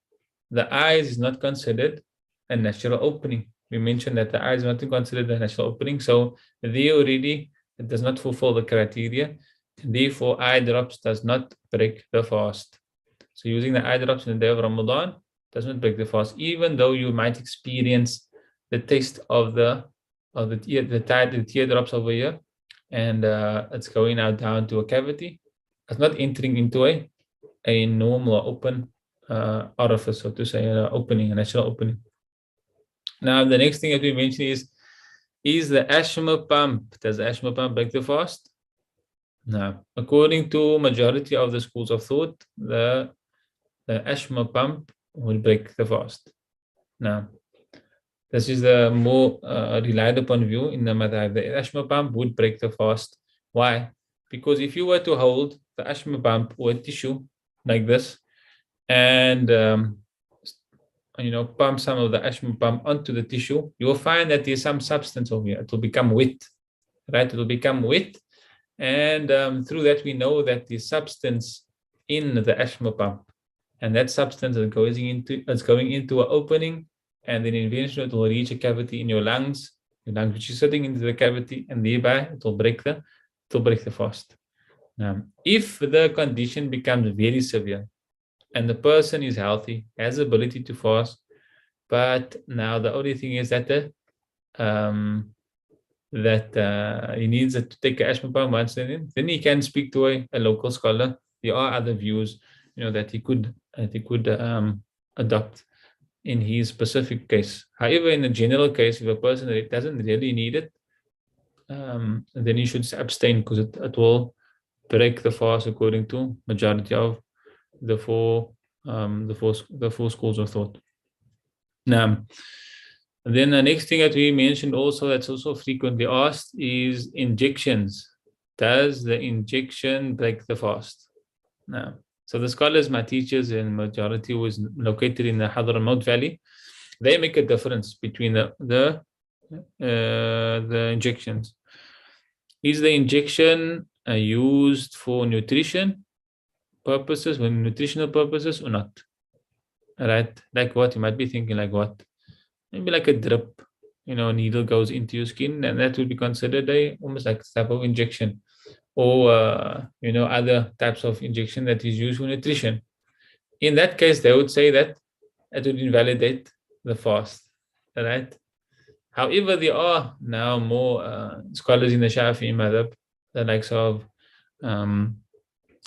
the eyes is not considered a natural opening. We mentioned that the eyes is not considered a natural opening, so they already, it does not fulfill the criteria. Therefore, eye drops does not break the fast. So using the eye drops in the day of Ramadan does not break the fast, even though you might experience the taste of the teardrops over here, and it's going out down to a cavity. It's not entering into a normal or open orifice, so to say, opening, a natural opening. Now, the next thing that we mentioned is the asthma pump. Does the asthma pump break the fast? Now, according to majority of the schools of thought, the asthma pump will break the fast. Now, this is the more relied upon view in the madhab. The asthma pump would break the fast. Why? Because if you were to hold the asthma pump or a tissue like this, and pump some of the asthma pump onto the tissue, you will find that there's some substance over here. It will become wet, right? It will become wet, and through that we know that the substance in the asthma pump, and that substance is going into an opening, and then eventually it will reach a cavity in your lungs which is sitting into the cavity, and thereby it will break the fast. Now, if the condition becomes very severe and the person is healthy, has the ability to fast, but now the only thing is that he needs to take an asthma pump once, then he can speak to a local scholar. There are other views, that he could adopt in his specific case. However, in a general case, if a person doesn't really need it, then he should abstain, because it will break the fast according to majority of the four schools of thought. Now, then the next thing that we mentioned also, that's also frequently asked, is injections. Does the injection break the fast? Now, so the scholars, my teachers, and majority was located in the Hadramaut Valley. They make a difference between the injections. Is the injection used for nutritional purposes or not? Right? Like what? You might be thinking, like what? Maybe like a drip, a needle goes into your skin, and that would be considered almost like a type of injection. Or other types of injection that is used for nutrition. In that case, they would say that it would invalidate the fast, right? However, there are now more scholars in the Shafee madhab, the likes of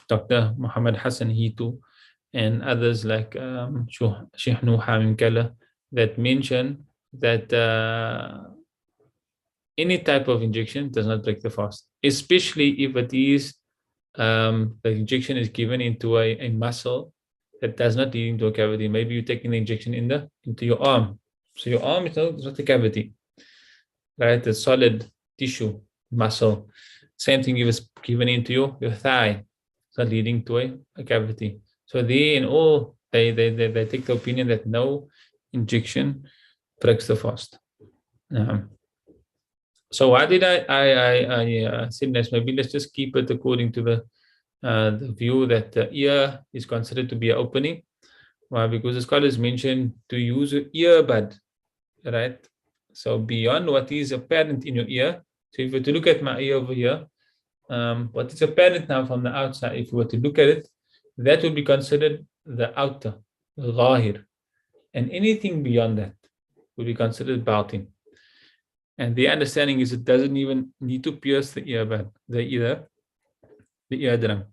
Dr. Muhammad Hassan Hitu, and others like Shaykh Nuha Kala that mention that any type of injection does not break the fast, especially if it is the injection is given into a muscle that does not lead into a cavity. Maybe you're taking the injection into your arm. So your arm is not a cavity, right? The solid tissue, muscle. Same thing if it's given into your thigh, so leading to a cavity. So they in all they take the opinion that no injection breaks the fast. So why did I said this? Maybe let's just keep it according to the view that the ear is considered to be an opening. Why? Because the scholars mentioned to use an earbud, right? So beyond what is apparent in your ear. So if you were to look at my ear over here, what is apparent now from the outside, if you were to look at it, that would be considered the outer, the zahir. And anything beyond that would be considered batin. And the understanding is it doesn't even need to pierce the earbud, the eardrum.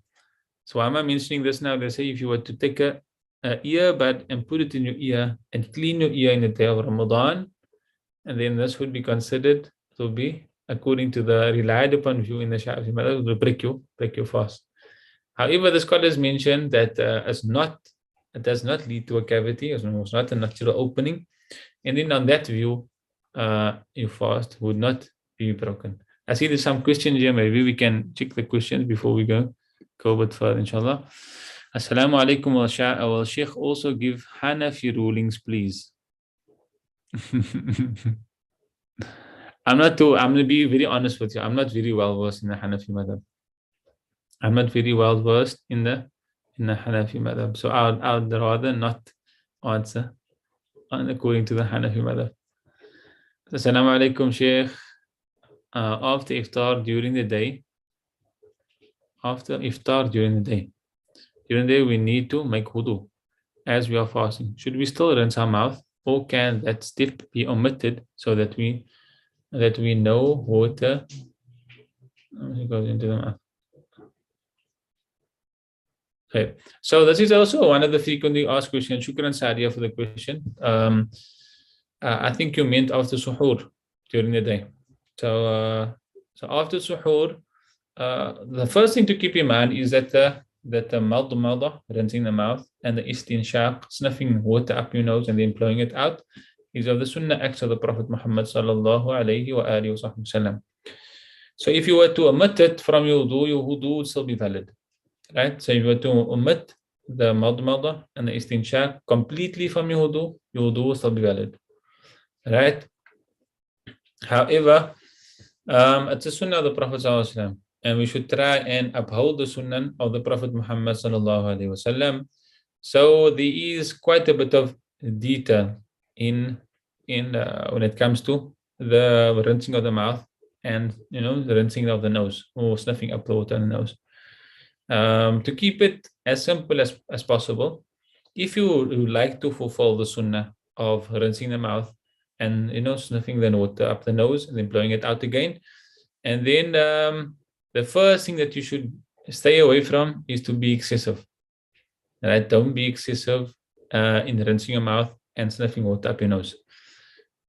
So why am I mentioning this now? They say if you were to take a earbud and put it in your ear and clean your ear in the day of Ramadan, and then this would be considered to be, according to the relied upon view in the Shafee madhab, will break your fast. However, the scholars mention that it does not lead to a cavity, it's not a natural opening, and then on that view, your fast would not be broken. I see there's some questions here. Maybe we can check the questions before we go a bit further, inshallah. Assalamu alaikum. Will Shaykh also give Hanafi rulings, please? I'm going to be very honest with you. I'm not very well versed in the Hanafi madhab. I'm not very well versed in the Hanafi madhab. So I'd rather not answer according to the Hanafi madhab. Assalamu alaikum, Shaykh. After iftar during the day, during the day we need to make wudu as we are fasting. Should we still rinse our mouth, or can that step be omitted so that we know water goes into the mouth? Okay, so this is also one of the frequently asked questions. Shukran Sadia for the question. I think you meant after suhoor during the day. So after suhoor, the first thing to keep in mind is that the madmada, rinsing the mouth, and the istinshaq, sniffing water up your nose and then blowing it out, is of the sunnah acts of the Prophet Muhammad sallallahu alayhi wa alihi wa sallam. So if you were to omit it from your wudu would still be valid, right? So if you were to omit the madmada and the istinshaq completely from your wudu will still be valid, right? However, it's a sunnah of the Prophet sallallahu alayhi wa sallam, and we should try and uphold the sunnah of the Prophet Muhammad sallallahu alaihi wasallam. So there is quite a bit of detail in when it comes to the rinsing of the mouth and the rinsing of the nose, or sniffing up the water in the nose. To keep it as simple as possible, if you like to fulfill the sunnah of rinsing the mouth and sniffing the water up the nose and then blowing it out again, and then the first thing that you should stay away from is to be excessive. Right? Don't be excessive in rinsing your mouth and sniffing water up your nose.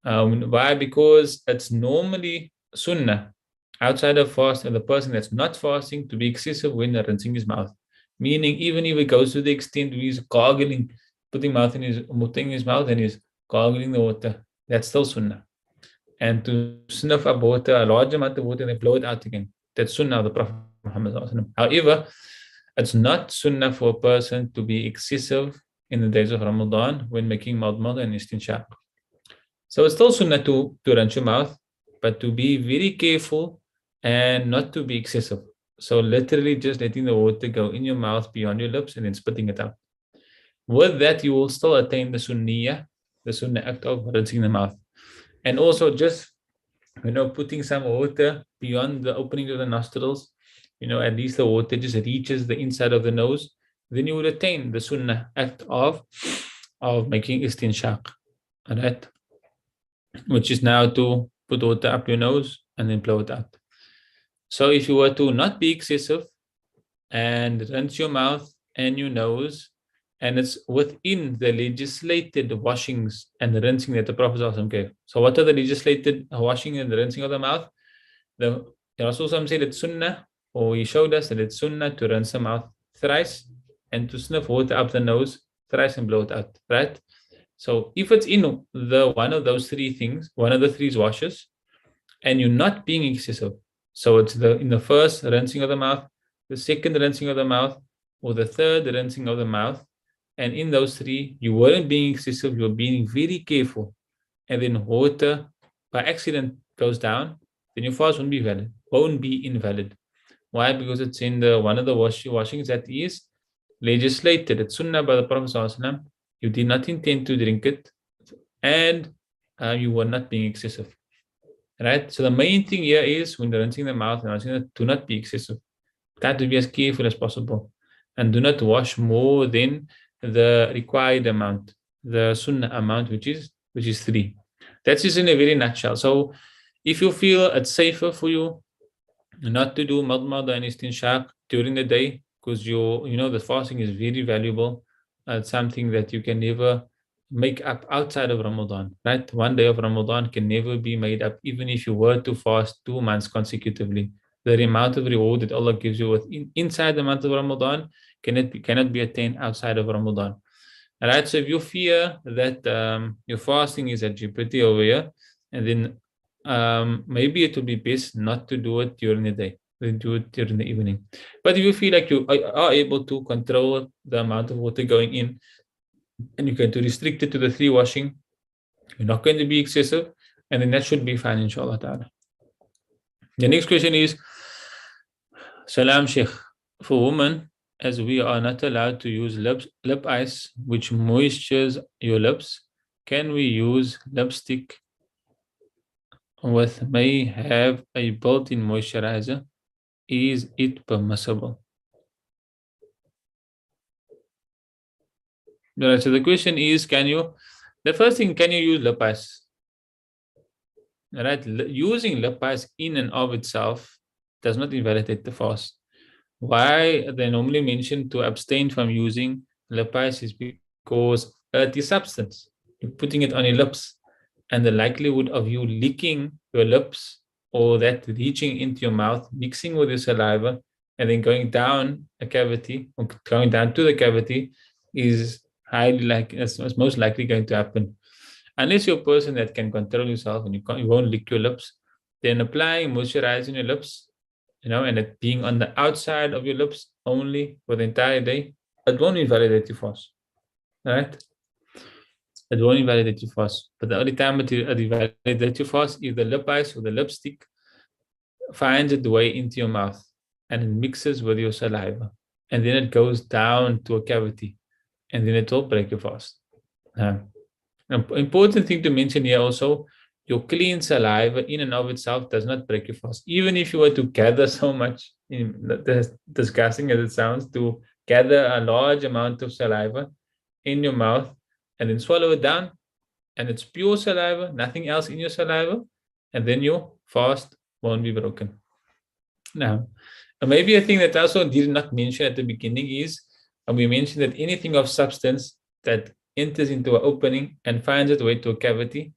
Why? Because it's normally sunnah outside of fast, and the person that's not fasting to be excessive when rinsing his mouth. Meaning, even if it goes to the extent where he's gargling, putting water in his mouth and he's gargling the water, that's still sunnah. And to sniff up water, a large amount of water, and then blow it out again. That's sunnah of the Prophet Muhammad. However, it's not sunnah for a person to be excessive in the days of Ramadan when making madmada and istinshaq. So it's still sunnah to rinse your mouth, but to be very careful and not to be excessive. So literally just letting the water go in your mouth beyond your lips and then spitting it out. With that, you will still attain the sunnah act of rinsing the mouth. And also just putting some water beyond the opening of the nostrils, at least the water just reaches the inside of the nose, then you would attain the sunnah act of making istinshaq, right? Which is now to put water up your nose and then blow it out. So if you were to not be excessive and rinse your mouth and your nose and it's within the legislated washings and the rinsing that the Prophet ﷺ gave. So what are the legislated washing and the rinsing of the mouth? The Rasul said it's sunnah, or he showed us that it's sunnah to rinse the mouth thrice and to sniff water up the nose thrice and blow it out, right? So if it's in the one of those three things, one of the three washes, and you're not being excessive, so it's in the first rinsing of the mouth, the second rinsing of the mouth, or the third rinsing of the mouth, and in those three, you weren't being excessive, you were being very careful, and then water by accident goes down, then your fast won't be valid, won't be invalid. Why? Because it's in the one of the washings that is legislated. It's sunnah by the Prophet ﷺ. You did not intend to drink it, and you were not being excessive. Right? So the main thing here is when rinsing the mouth and rinsing it, do not be excessive. Try to be as careful as possible. And do not wash more than the required amount, the sunnah amount, which is 3. That's just in a very nutshell. So if you feel it's safer for you not to do madmada and istinshaq during the day, because the fasting is very valuable. It's something that you can never make up outside of Ramadan, right? One day of Ramadan can never be made up, even if you were to fast 2 months consecutively. The amount of reward that Allah gives you inside the month of Ramadan cannot be attained outside of Ramadan. All right, so if you fear that your fasting is at jeopardy over here, and then maybe it would be best not to do it during the day, then do it during the evening. But if you feel like you are able to control the amount of water going in, and you're going to restrict it to the 3 washing, you're not going to be excessive, and then that should be fine, inshallah ta'ala. The next question is, Salam Shaykh, for women, as we are not allowed to use lip ice, which moistures your lips, can we use lipstick with may have a built-in moisturizer? Is it permissible? Right, so the question is, the first thing, can you use lip ice? Right, using lip ice in and of itself does not invalidate the fast. Why they normally mention to abstain from using lip ice is because the substance, you're putting it on your lips, and the likelihood of you licking your lips or that reaching into your mouth, mixing with your saliva, and then going down a cavity or going down to the cavity is highly likely, it's most likely going to happen. Unless you're a person that can control yourself and you won't lick your lips, then applying moisturizer on your lips, and it being on the outside of your lips only for the entire day, it won't invalidate your fast. Right? It won't invalidate your fast. But the only time it invalidates your fast is the lip ice or the lipstick finds its way into your mouth and it mixes with your saliva. And then it goes down to a cavity. And then it will break your fast. An important thing to mention here also, your clean saliva in and of itself does not break your fast. Even if you were to gather so much, disgusting as it sounds, to gather a large amount of saliva in your mouth and then swallow it down, and it's pure saliva, nothing else in your saliva, and then your fast won't be broken. Now, maybe a thing that I also did not mention at the beginning is, we mentioned that anything of substance that enters into an opening and finds its way to a cavity,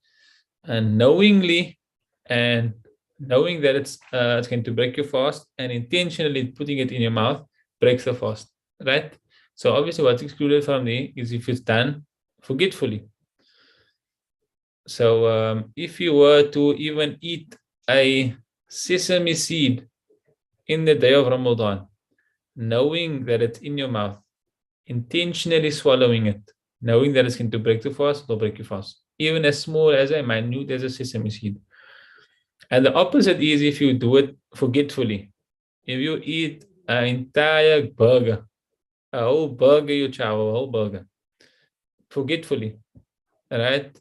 and knowing that it's going to break your fast and intentionally putting it in your mouth breaks the fast, right? So obviously what's excluded from there is if it's done forgetfully. So if you were to even eat a sesame seed in the day of Ramadan, knowing that it's in your mouth, intentionally swallowing it, knowing that it's going to break the fast, will break your fast. Even as small as a minute as a sesame seed. And the opposite is if you do it forgetfully. If you eat an entire burger, a whole burger, you chow a whole burger, forgetfully, right?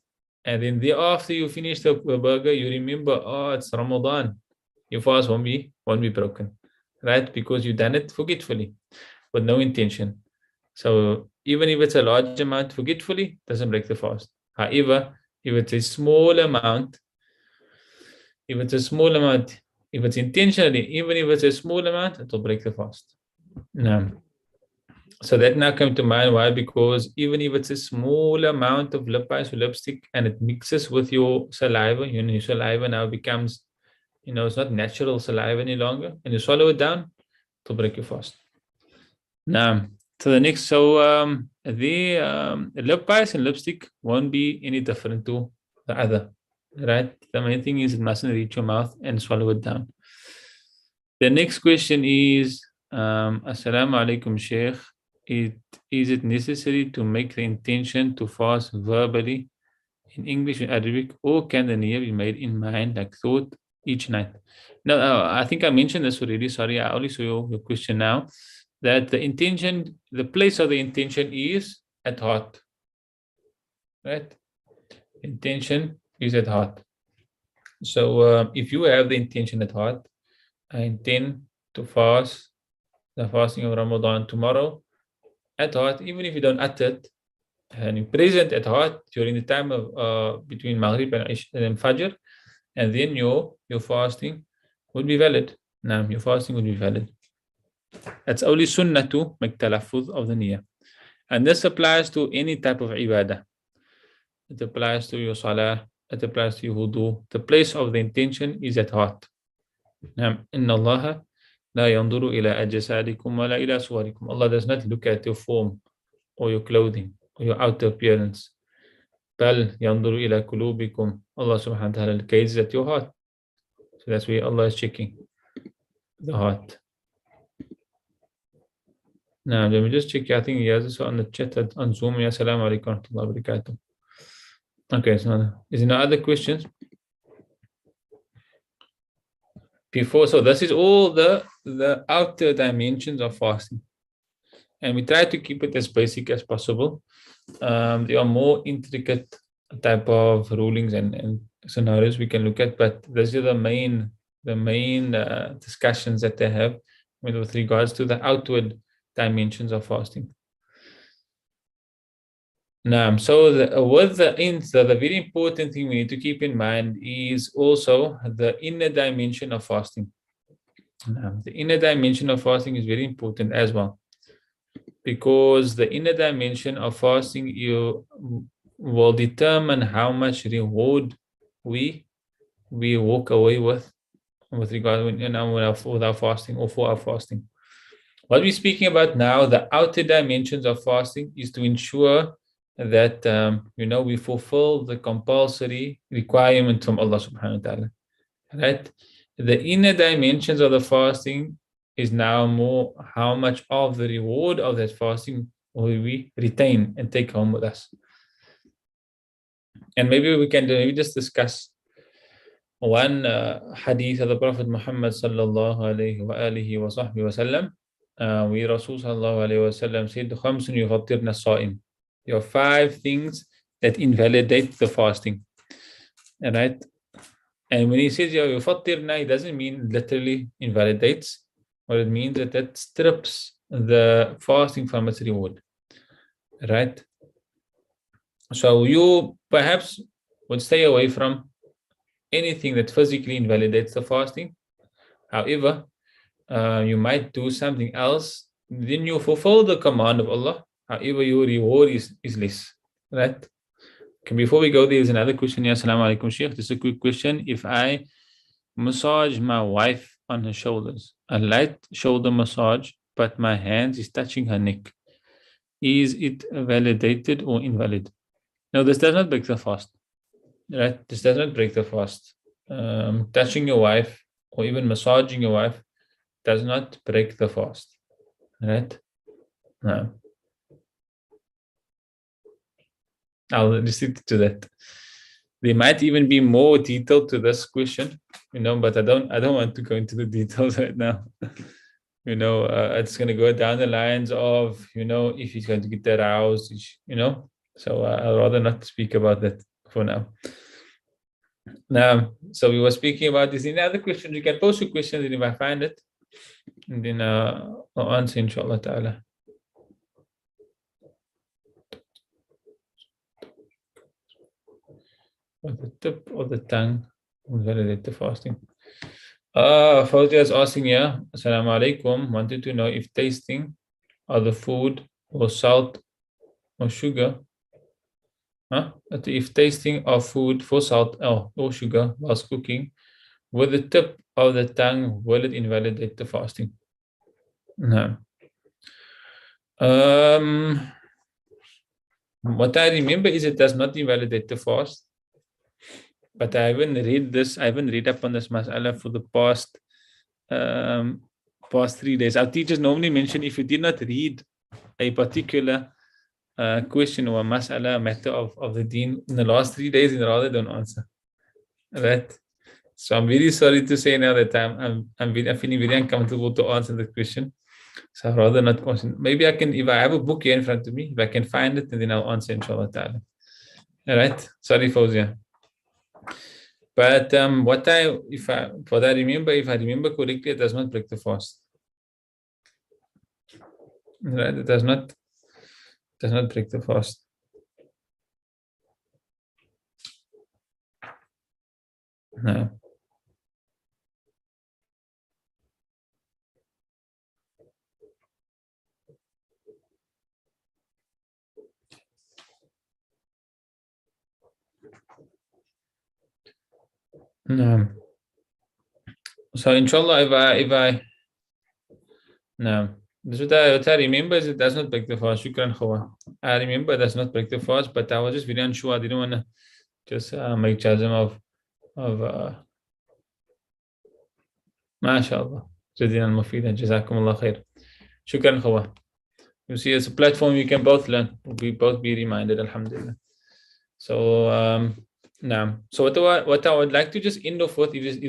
And then after you finish the burger, you remember, oh, it's Ramadan. Your fast won't be broken, right? Because you've done it forgetfully, with no intention. So even if it's a large amount forgetfully, doesn't break the fast. However, if it's a small amount, if it's intentionally, even if it's a small amount, it will break the fast. Now, So that now came to mind. Why? Because even if it's a small amount of lip balm or lipstick and it mixes with your saliva, your saliva now becomes, it's not natural saliva any longer, and you swallow it down to break your fast. Now, to the next. So the lip balm and lipstick won't be any different to the other, right? The main thing is it mustn't reach your mouth and swallow it down. The next question is, Assalamu alaikum, Shaykh. Is it necessary to make the intention to fast verbally in English and Arabic, or can the niyyah be made in mind, like thought, each night? No, I think I mentioned this already. Sorry, I only saw your question now. That the intention, the place of the intention is at heart, right? Intention is at heart. So if you have the intention at heart, I intend to fast the fasting of Ramadan tomorrow at heart, even if you don't utter it, and you're present at heart during the time of between Maghrib and Fajr, and then your fasting would be valid. Now, your fasting would be valid. It's only sunnah to make talaffuz of the niyyah. And this applies to any type of ibadah. It applies to your salah, it applies to your wudu. The place of the intention is at heart. Inna Allah la yanduru ila ajsadikum wa la ila suwarikum. Allah does not look at your form or your clothing or your outer appearance. Bal yanduru ila kulubikum. Allah subhanahu wa ta'ala gazes at your heart. So that's where Allah is checking the heart. Now, let me just check. I think he has this on the chat on Zoom. Assalamu alaikum wa rahmatullahi wa barakatuh. Okay, so is there no other questions? So this is all the outer dimensions of fasting. And we try to keep it as basic as possible. There are more intricate type of rulings and scenarios we can look at, but these are the main discussions that they have with regards to the outward dimensions of fasting. Now, so the very important thing we need to keep in mind is also the inner dimension of fasting. Now, the inner dimension of fasting is very important as well, because the inner dimension of fasting will determine how much reward we walk away with regard with our fasting or for our fasting. What we're speaking about now, the outer dimensions of fasting, is to ensure that we fulfill the compulsory requirement from Allah subhanahu wa ta'ala. Right? The inner dimensions of the fasting is now more how much of the reward of that fasting will we retain and take home with us. And maybe we can just discuss one hadith of the Prophet Muhammad sallallahu alayhi wa alihi wa sahbihi wa sallam, where Rasul sallallahu alayhi wa sallam said, "Khamsun yufattirna as-sa'im." There are 5 things that invalidate the fasting. All right? And when he says yufattirna, it doesn't mean literally invalidates. What it means is that strips the fasting from its reward. Right? So you perhaps would stay away from anything that physically invalidates the fasting. However, you might do something else. Then you fulfill the command of Allah. However, your reward is less. Right? Okay, before we go, there's another question here. Assalamu alaikum, Shaykh. This is a quick question. If I massage my wife on her shoulders, a light shoulder massage, but my hands is touching her neck, is it validated or invalid? No, this does not break the fast. Right? This does not break the fast. Touching your wife or even massaging your wife does not break the fast. Right? No. I'll restrict to that. There might even be more detail to this question, but I don't want to go into the details right now. It's going to go down the lines of, if he's going to get aroused, So I'd rather not speak about that for now. Now, so we were speaking about this. Any other questions? You can post your questions, and if I find it, and then I'll answer, inshallah ta'ala. Or the tip of the tongue validate the fasting. Fawzia is asking here, Assalamu alaikum, wanted to know if tasting other food or salt or sugar. If tasting of food for salt or sugar whilst cooking with the tip of the tongue, will it invalidate the fasting? No. What I remember is it does not invalidate the fast, but I haven't read this. I haven't read up on this masala for the past 3 days. Our teachers normally mention if you did not read a particular question or a masala, matter of the deen in the last 3 days, then rather don't answer. Right? So I'm very sorry to say now that I'm feeling very uncomfortable to answer the question. So I'd rather not question. Maybe I can, if I have a book here in front of me, if I can find it, and then I'll answer inshallah ta'ala. All right. Sorry, Fauzia. But what I remember, if I remember correctly, it does not break the fast. Right? It does not break the fast. No. No. So inshallah, if I no. This what I remember is it does not break the fast. Shukran khawa. I remember it does not break the fast, but I was just very unsure. I didn't want to just make judgment of MashaAllah. Jazina al-Mufida. Jazakumullah khair. Shukran khawa. You see, it's a platform you can both learn. We both be reminded, alhamdulillah. So now, so what I would like to just end off with is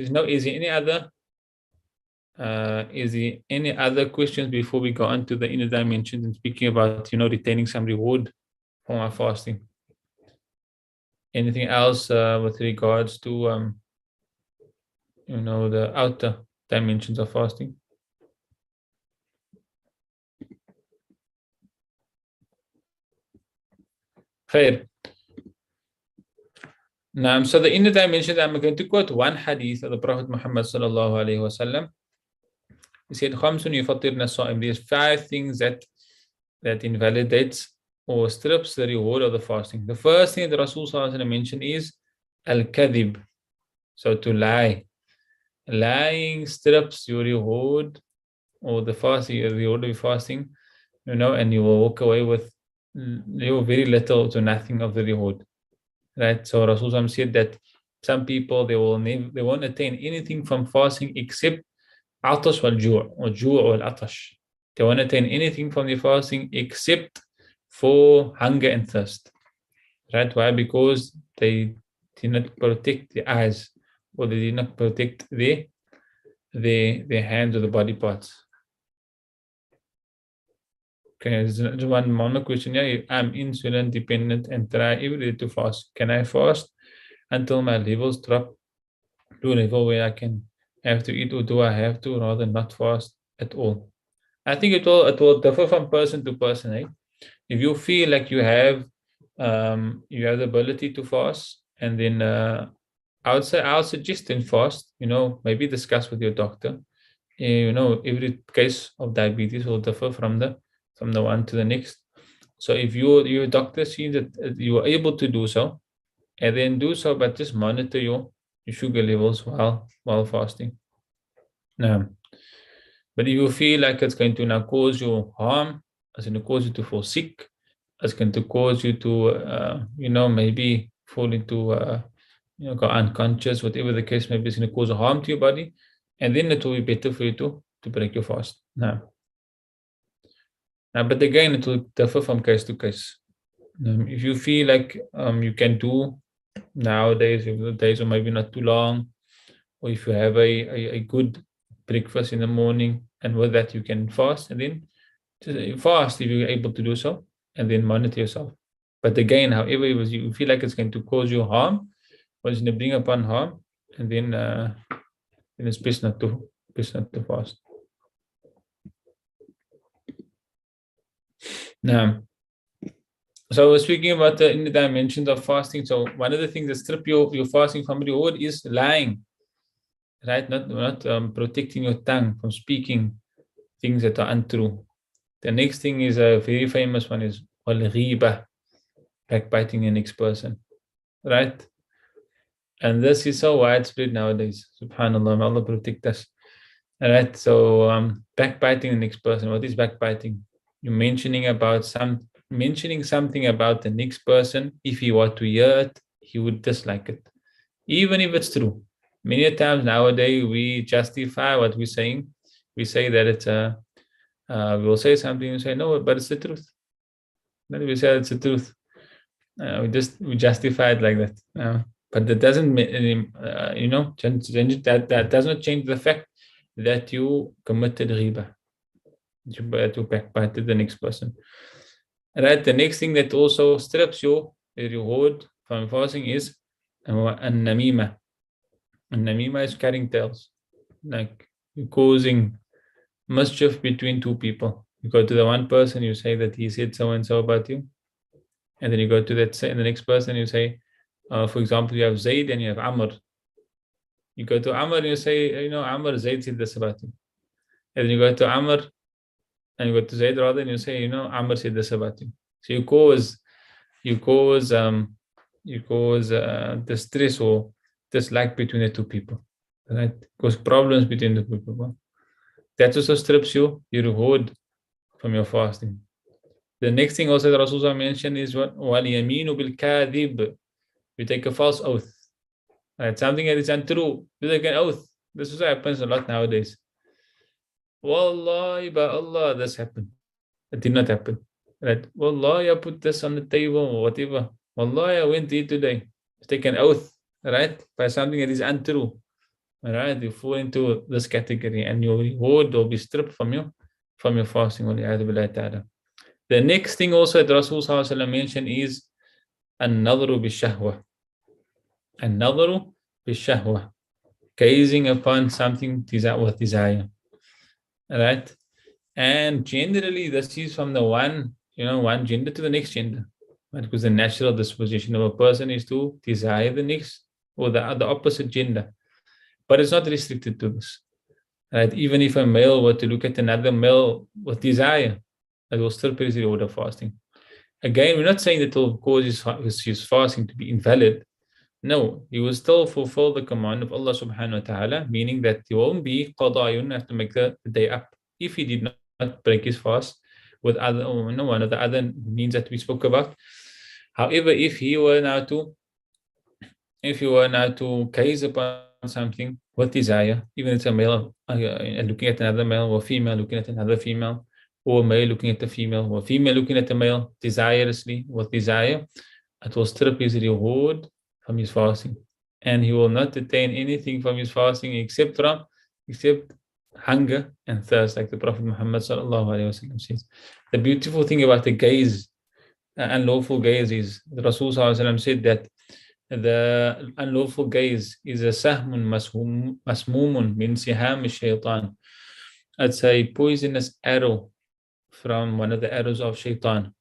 there any other questions before we go on to the inner dimensions and speaking about retaining some reward from our fasting? Anything else with regards to the outer dimensions of fasting? Khair. Now, so the inner dimensions, I'm going to quote one hadith of the Prophet Muhammad sallallahu alaihi wasallam. He said, there's 5 things that invalidates or strips the reward of the fasting. The first thing that Rasul sallallahu alaihi wasallam mentioned is al-kadhib. So to lie. Lying strips your reward or the reward of your fasting, and you will walk away with very little to nothing of the reward. Right? So Rasul said that some people they won't attain anything from fasting except atash wal ju' or ju' wal atash. They won't attain anything from the fasting except for hunger and thirst. Right? Why? Because they did not protect the eyes, or they did not protect their hands or the body parts. Okay, there's one more question here. I'm insulin dependent and try every day to fast. Can I fast until my levels drop to a level where I can have to eat, or do I have to rather not fast at all? I think it will differ from person to person. Eh? If you feel like you have the ability to fast, and then I'll suggest then fast. Maybe discuss with your doctor. Every case of diabetes will differ from the one to the next. So if your doctor sees that you are able to do so, and then do so, but just monitor your sugar levels while fasting. Now, but if you feel like it's going to now cause you harm, it's going to cause you to fall sick, it's going to cause you to maybe fall into go unconscious, whatever the case may be, it's going to cause harm to your body, and then it will be better for you to break your fast. Now, but again, it will differ from case to case. If you feel like you can do nowadays, if the days are maybe not too long, or if you have a good breakfast in the morning, and with that you can fast, and then fast if you're able to do so, and then monitor yourself. But again, however, if you feel like it's going to cause you harm, or it's going to bring upon harm, and then it's best not to fast. Now, so speaking about in the dimensions of fasting, so one of the things that strip your fasting from reward is lying, right? Not protecting your tongue from speaking things that are untrue. The next thing is a very famous one is al-ghiba, backbiting the next person, right? And this is so widespread nowadays. Subhanallah, may Allah protect us. All right. So backbiting the next person. What is backbiting? You're mentioning something about the next person. If he were to hear it, he would dislike it, even if it's true. Many times nowadays we justify what we're saying. We say that it's a. We'll say something and say no, but it's the truth. Then we say it's the truth. We justify it like that. But that doesn't, that does not change the fact that you committed riba, that you backbited the next person. Right. The next thing that also strips you the reward from fasting is an-namima. An-namima is carrying tales, like you're causing mischief between two people. You go to the one person, you say that he said so and so about you, and then you go to the next person, you say, for example, you have Zaid and you have Amr. You go to Amr and you say, Amr, Zaid said this about you. And then you go to Amr and you go to Zaid rather, and you say, Amr said this about you. So you cause distress or dislike between the two people, right? Cause problems between the two people. That also strips you your reward from your fasting. The next thing also that Rasulullah mentioned is what وَالْيَمِينُ بِالْكَاذِبِ. You take a false oath. Right? Something that is untrue. You take an oath. This also happens a lot nowadays. Wallahi, by Allah, this happened. It did not happen. Right? Wallahi, I put this on the table or whatever. Wallahi, I went to eat today. You take an oath, right? By something that is untrue. All right? You fall into this category and your reward will be stripped from you from your fasting. The next thing also that Rasul mentioned is an-nadru bi-shahwa. An-nadru bi-shahwa. Gazing upon something with desire. All right? And generally, this is from the one gender to the next gender. Right? Because the natural disposition of a person is to desire the next or the opposite gender. But it's not restricted to this. Right? Even if a male were to look at another male with desire, it will still praise the order of fasting. Again, we're not saying that it will cause his fasting to be invalid. No, he will still fulfill the command of Allah subhanahu wa ta'ala, meaning that he won't be qada'yun, have to make the day up if he did not break his fast with one of the other means that we spoke about. However, if he were now to gaze upon something with desire, even if it's a male looking at another male, or female looking at another female, or a male looking at a female, or a female looking at a male desirously with desire, it will strip his reward from his fasting, and he will not attain anything from his fasting except hunger and thirst, like the Prophet Muhammad sallallahu alaihi wasallam says. The beautiful thing about the gaze, unlawful gaze, is the Rasul sallallahu alaihi wasallam said that the unlawful gaze is a sahmun masmumun min siham shaitan. It's a poisonous arrow from one of the arrows of shaitan.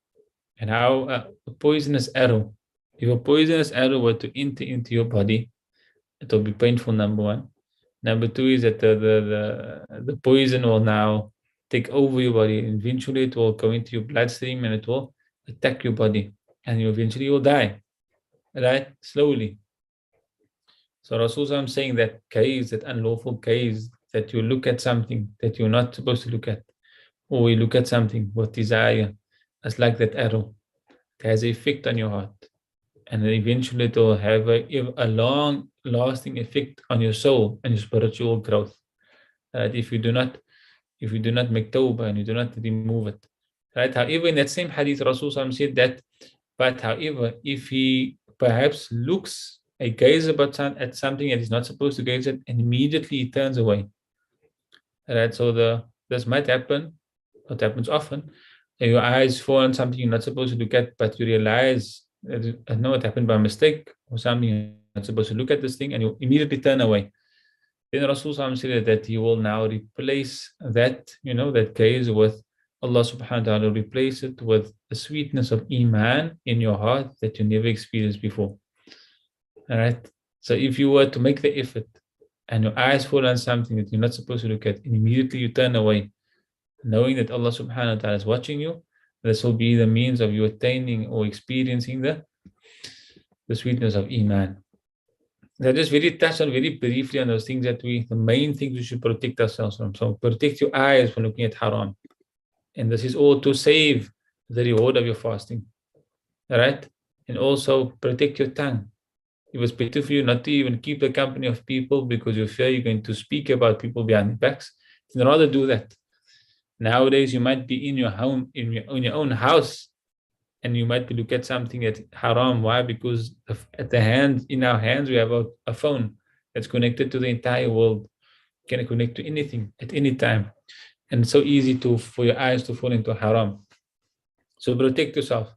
And how a poisonous arrow, if a poisonous arrow were to enter into your body, it will be painful, number one. Number two is that the poison will now take over your body. Eventually, it will go into your bloodstream and it will attack your body, and you eventually will die, right? Slowly. So Rasulullah is saying that gaze, that unlawful gaze, that you look at something that you're not supposed to look at, or you look at something with desire, it's like that arrow. It has an effect on your heart, and then eventually it will have a long-lasting effect on your soul and your spiritual growth. If you do not make tawbah and you do not remove it, right? However, in that same hadith, Rasulullah said that, but however, if he perhaps looks a gaze at something that he's not supposed to gaze at, and immediately he turns away, right? So this might happen. It happens often. Your eyes fall on something you're not supposed to look at, but you realize it happened by mistake, or something you're not supposed to look at this thing, and you immediately turn away. Then Rasulullah said that he will now replace that gaze with Allah subhanahu wa ta'ala, replace it with the sweetness of Iman in your heart that you never experienced before. All right. So if you were to make the effort and your eyes fall on something that you're not supposed to look at, and immediately you turn away, knowing that Allah subhanahu wa ta'ala is watching you. This will be the means of you attaining or experiencing the sweetness of Iman. I just very touched on very briefly on those things that the main things we should protect ourselves from. So protect your eyes from looking at haram. And this is all to save the reward of your fasting. All right? And also protect your tongue. It was better for you not to even keep the company of people because you fear you're going to speak about people behind their backs. You'd rather do that. Nowadays, you might be in your home, in your own house, and you might be look at something at haram. Why? Because in our hands, we have a phone that's connected to the entire world. You can connect to anything at any time. And it's so easy for your eyes to fall into haram. So protect yourself.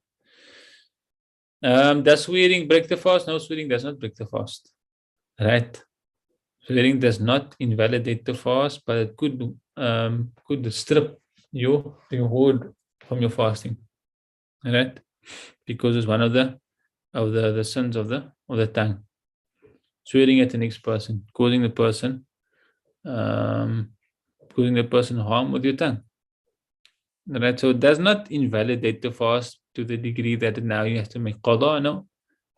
Does swearing break the fast? No, swearing does not break the fast. Right? Swearing does not invalidate the fast, but it could strip your reward from your fasting. Right? Because it's one of the sins of the tongue. Swearing at the next person, causing the person harm with your tongue. Right? So it does not invalidate the fast to the degree that now you have to make qada, no.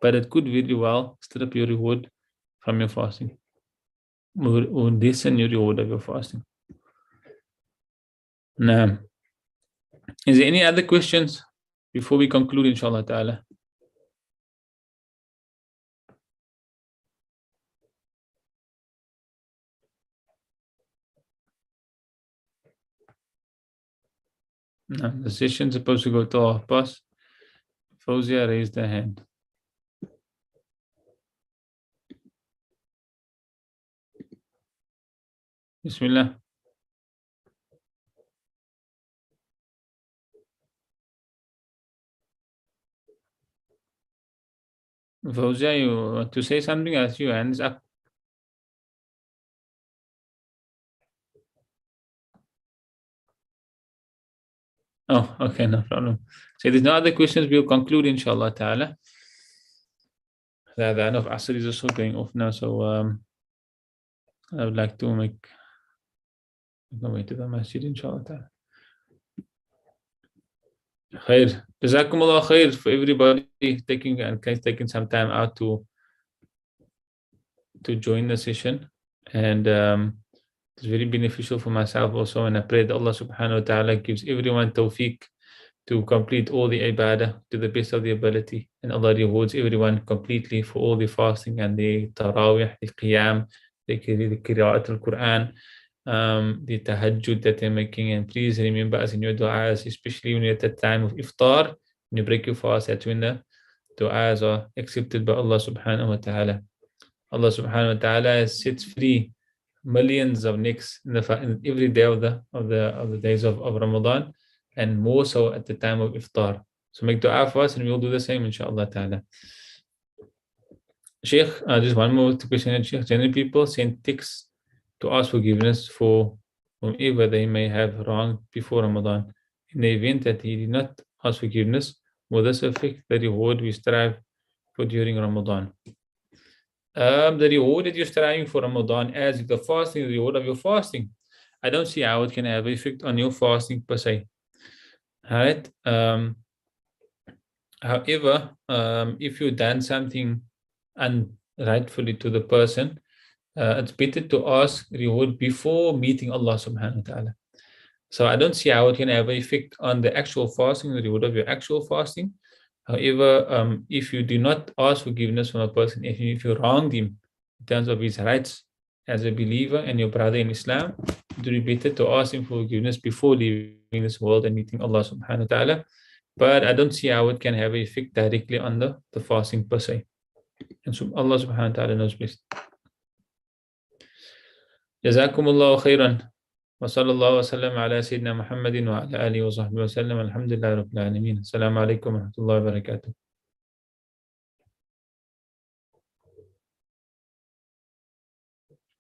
But it could very well strip your reward from your fasting. Or lessen your reward of your fasting. Now, is there any other questions before we conclude, inshallah ta'ala? No, the session is supposed to go to half past. Fauzia raised her hand. Bismillah. Fauzia, you want to say something? As your hands up. Oh, okay, no problem. So if there's no other questions, we'll conclude, inshallah ta'ala. The adhan of Asr is also going off now, so I would like to make my way to the masjid, inshallah ta'ala. Khair. Jazakumullah khair for everybody taking some time out to join the session. And it's very beneficial for myself also. And I pray that Allah subhanahu wa ta'ala gives everyone tawfiq to complete all the ibadah to the best of the ability. And Allah rewards everyone completely for all the fasting and the tarawih, the qiyam, the qira'at al-Quran, the tahajjud that they're making. And please remember us in your du'as, especially when you're at the time of iftar, when you break your fast, that's when the du'as are accepted by Allah subhanahu wa ta'ala. Allah subhanahu wa ta'ala sets free millions of necks in every day of the days of Ramadan, and more so at the time of iftar. So make dua for us and we'll do the same, inshallah ta'ala. Shaykh, just one more question. Shaykh, generally people send texts to ask forgiveness for whomever they may have wronged before Ramadan. In the event that he did not ask forgiveness, will this affect the reward we strive for during Ramadan? The reward that you're striving for Ramadan, as the fasting, the reward of your fasting, I don't see how it can have an effect on your fasting per se. All right. However, if you've done something unrightfully to the person, it's better to ask reward before meeting Allah subhanahu wa ta'ala. So I don't see how it can have an effect on the actual fasting, the reward of your actual fasting. However, if you do not ask forgiveness from a person, if you wronged him in terms of his rights as a believer and your brother in Islam, it would be better to ask him for forgiveness before leaving this world and meeting Allah subhanahu wa ta'ala. But I don't see how it can have an effect directly on the fasting per se. And so Allah subhanahu wa ta'ala knows best. Jazakumullahu khairan. Wa sallallahu wa sallam ala Sayyidina Muhammadin wa ala alihi wa sahbihi wa sallam. Alhamdulillah Rabbil Alameen. Assalamu alaikum wa rahmatullahi wa barakatuh.